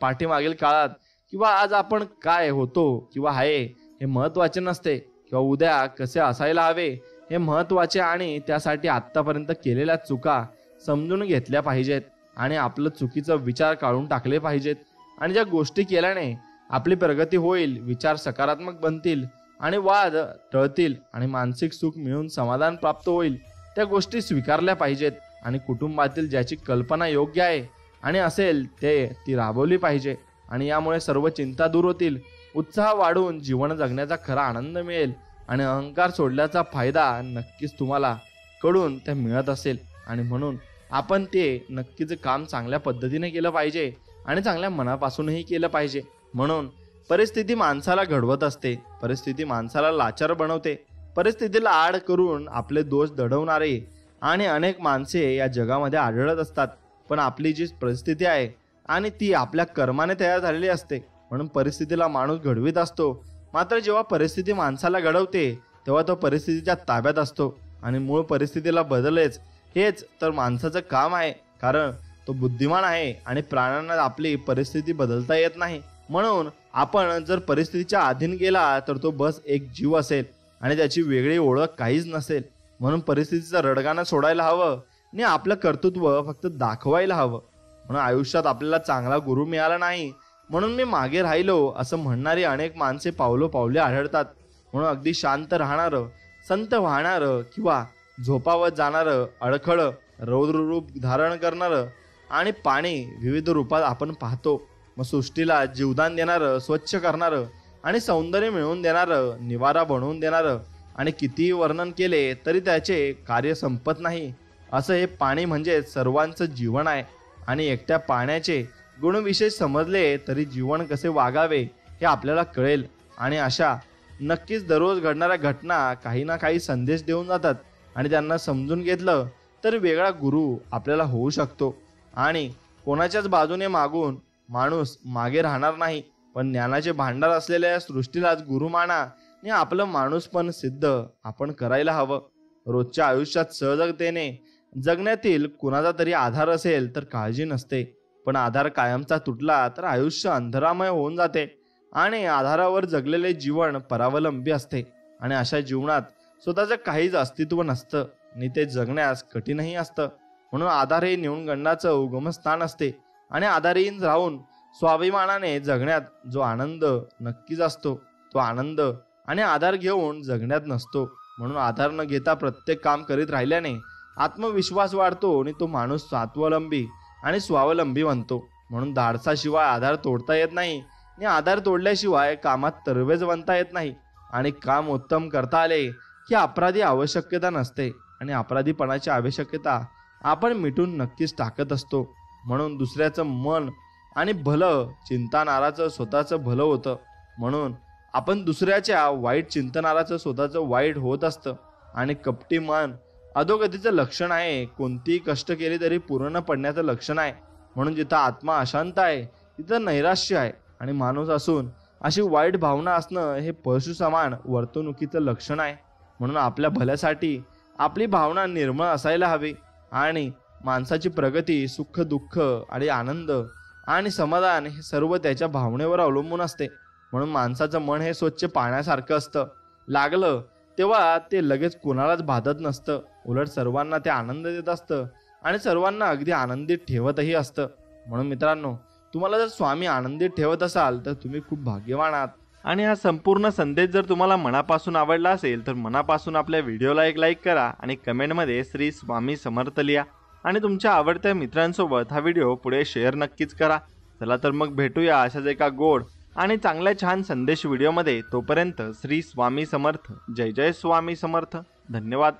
पाठीमागील काळात किंवा आज आपण काय होतो किंवा आहे हे महत्त्वाचे नसते, किंवा उद्या कसे असायला हवे हे महत्त्वाचे. आणि त्यासाठी आत्तापर्यंत केलेल्या चुका समजून घेतल्या पाहिजेत आणि आपलं चुकीचा विचार काढून टाकले पाहिजेत. आणि ज्या गोष्टी केल्याने आपली प्रगती होईल, विचार सकारात्मक बनतील आणि वाद टळतील आणि मानसिक सुख मिळून समाधान प्राप्त होईल, त्या गोष्टी स्वीकारल्या पाहिजेत. आणि कुटुंबातील ज्याची कल्पना योग्य आहे आणि असेल ती राबवली पाहिजे. आणि यामुळे सर्व चिंता दूर होतील, उत्साह वाढून जीवन जगण्याचा खरा आनंद मिळेल, आणि अहंकार सोडल्याचा फायदा नक्कीच तुम्हाला कडून ते मिळत असेल. आणि म्हणून आपण ते नक्कीच काम चांगल्या पद्धतीने केलं पाहिजे आणि चांगल्या मनापासूनही केलं पाहिजे. म्हणून परिस्थिती माणसाला घडवत असते, परिस्थिती माणसाला लाचार बनवते, परिस्थितीला आड करून आपले दोष दडवणारे आणि अनेक माणसे या जगामध्ये आढळत असतात. पण आपली जी परिस्थिती आहे आणि ती आपल्या कर्माने तयार झालेली असते, म्हणून परिस्थितीला माणूस घडवीत असतो. मात्र जेव्हा परिस्थिती माणसाला घडवते तेव्हा तो परिस्थितीच्या ताब्यात असतो, आणि मूळ परिस्थितीला बदलेच हेच तर माणसाचं काम आहे, कारण तो बुद्धिमान आहे आणि प्राण्यांना आपली परिस्थिती बदलता येत नाही. म्हणून आपण जर परिस्थितीच्या अधीन गेला तर तो बस एक जीव असेल आणि त्याची वेगळी ओळख काहीच नसेल. म्हणून परिस्थितीचं रडगाणं सोडायला हवं आणि आपलं कर्तृत्व फक्त दाखवायला हवं. म्हणून आयुष्यात आपल्याला चांगला गुरु मिळाला नाही म्हणून मी मागे राहिलो असं म्हणणारी अनेक माणसे पावलोपावले आढळतात. म्हणून अगदी शांत राहणारं, संत वाहणारं किंवा झोपावत जाणारं, अडखळं रौद्र रूप धारण करणारं आणि पाणी विविध रूपात आपण पाहतो. मग सृष्टीला जीवदान देणारं, स्वच्छ करणारं आणि सौंदर्य मिळवून देणारं, निवारा बनवून देणारं, आणि कितीही वर्णन केले तरी त्याचे कार्य संपत नाही. असं हे पाणी म्हणजे सर्वांचं जीवन आहे. आणि एकट्या पाण्याचे गुणविशेष समजले तरी जीवन कसे वागावे हे आपल्याला कळेल. आणि अशा नक्कीच दररोज घडणाऱ्या घटना काही ना काही संदेश देऊन जातात, आणि त्यांना समजून घेतलं तर वेगळा गुरु आपल्याला होऊ शकतो. आणि कोणाच्याच बाजूने मागून माणूस मागे राहणार नाही, पण ज्ञानाचे भांडार असलेल्या या सृष्टीलाच गुरु माना आणि आपलं माणूसपण सिद्ध आपण करायला हवं. रोजच्या आयुष्यात सहजतेने जगण्यातील कुणाचा तरी आधार असेल तर काळजी नसते, पण आधार कायमचा तुटला तर आयुष्य अंधरामय होऊन जाते, आणि आधारावर जगलेले जीवन परावलंबी असते. आणि अशा जीवनात स्वतःचं काहीच अस्तित्व नसतं आणि ते जगण्यास कठीणही असतं. म्हणून आधार हे न्यूनगंडाचं उगमस्थान असते, आणि आधारहीन राहून स्वाभिमानाने जगण्यात जो आनंद नक्कीच असतो तो आनंद आणि आधार घेऊन जगण्यात नसतो. म्हणून आधार न घेता प्रत्येक काम करीत राहिल्याने आत्मविश्वास वाढतो आणि तो माणूस स्वावलंबी आणि स्वावलंबी बनतो. म्हणून धाडसाशिवाय आधार तोडता येत नाही, आणि आधार तोडल्याशिवाय कामात तरवेज बनता येत नाही. आणि काम उत्तम करता आले की अपराधी आवश्यकता नसते, आणि अपराधीपणाची आवश्यकता आपण मिटून नक्कीच टाकत असतो. म्हणून दुसऱ्याचं मन आणि भलं चिंतनाराचं स्वतःचं भलं होतं. म्हणून आपण दुसऱ्याच्या वाईट चिंतनाराचं स्वतःचं वाईट होत असतं. आणि कपटी मन अधोगतीचं लक्षण आहे, कोणतीही कष्ट केली तरी पूर्ण न पडण्याचं लक्षण आहे. म्हणून जिथं आत्मा अशांत आहे तिथं नैराश्य आहे. आणि माणूस असून अशी वाईट भावना असणं हे पशु समान वर्तणुकीचं लक्षण आहे. म्हणून आपल्या भल्यासाठी आपली भावना निर्मळ असायला हवी. आणि माणसाची प्रगती, सुख दुःख आणि आनंद आणि समाधान हे सर्व त्याच्या भावनेवर अवलंबून असते. म्हणून माणसाचं मन हे स्वच्छ पाण्यासारखं असतं. लागलं तेव्हा ते लगेच कोणालाच बाधत नसतं. उलट सर्वांना ते आनंद देत असतं आणि सर्वांना अगदी आनंदित ठेवतही असतं. म्हणून मित्रांनो, तुम्हाला जर स्वामी आनंदित ठेवत असाल तर तुम्ही खूप भाग्यवान आहात. आणि हा संपूर्ण संदेश जर तुम्हाला मनापासून आवडला असेल तर मनापासून आपल्या व्हिडिओला एक लाईक करा आणि कमेंटमध्ये श्री स्वामी समर्थ लिहा. आणि तुमच्या आवडत्या मित्रांसोबत हा व्हिडिओ पुढे शेअर नक्कीच करा. चला तर मग भेटूया अशाच एका गोड आणि चांगल्या छान संदेश व्हिडिओमध्ये. तोपर्यंत श्री स्वामी समर्थ. जय जय स्वामी समर्थ. धन्यवाद.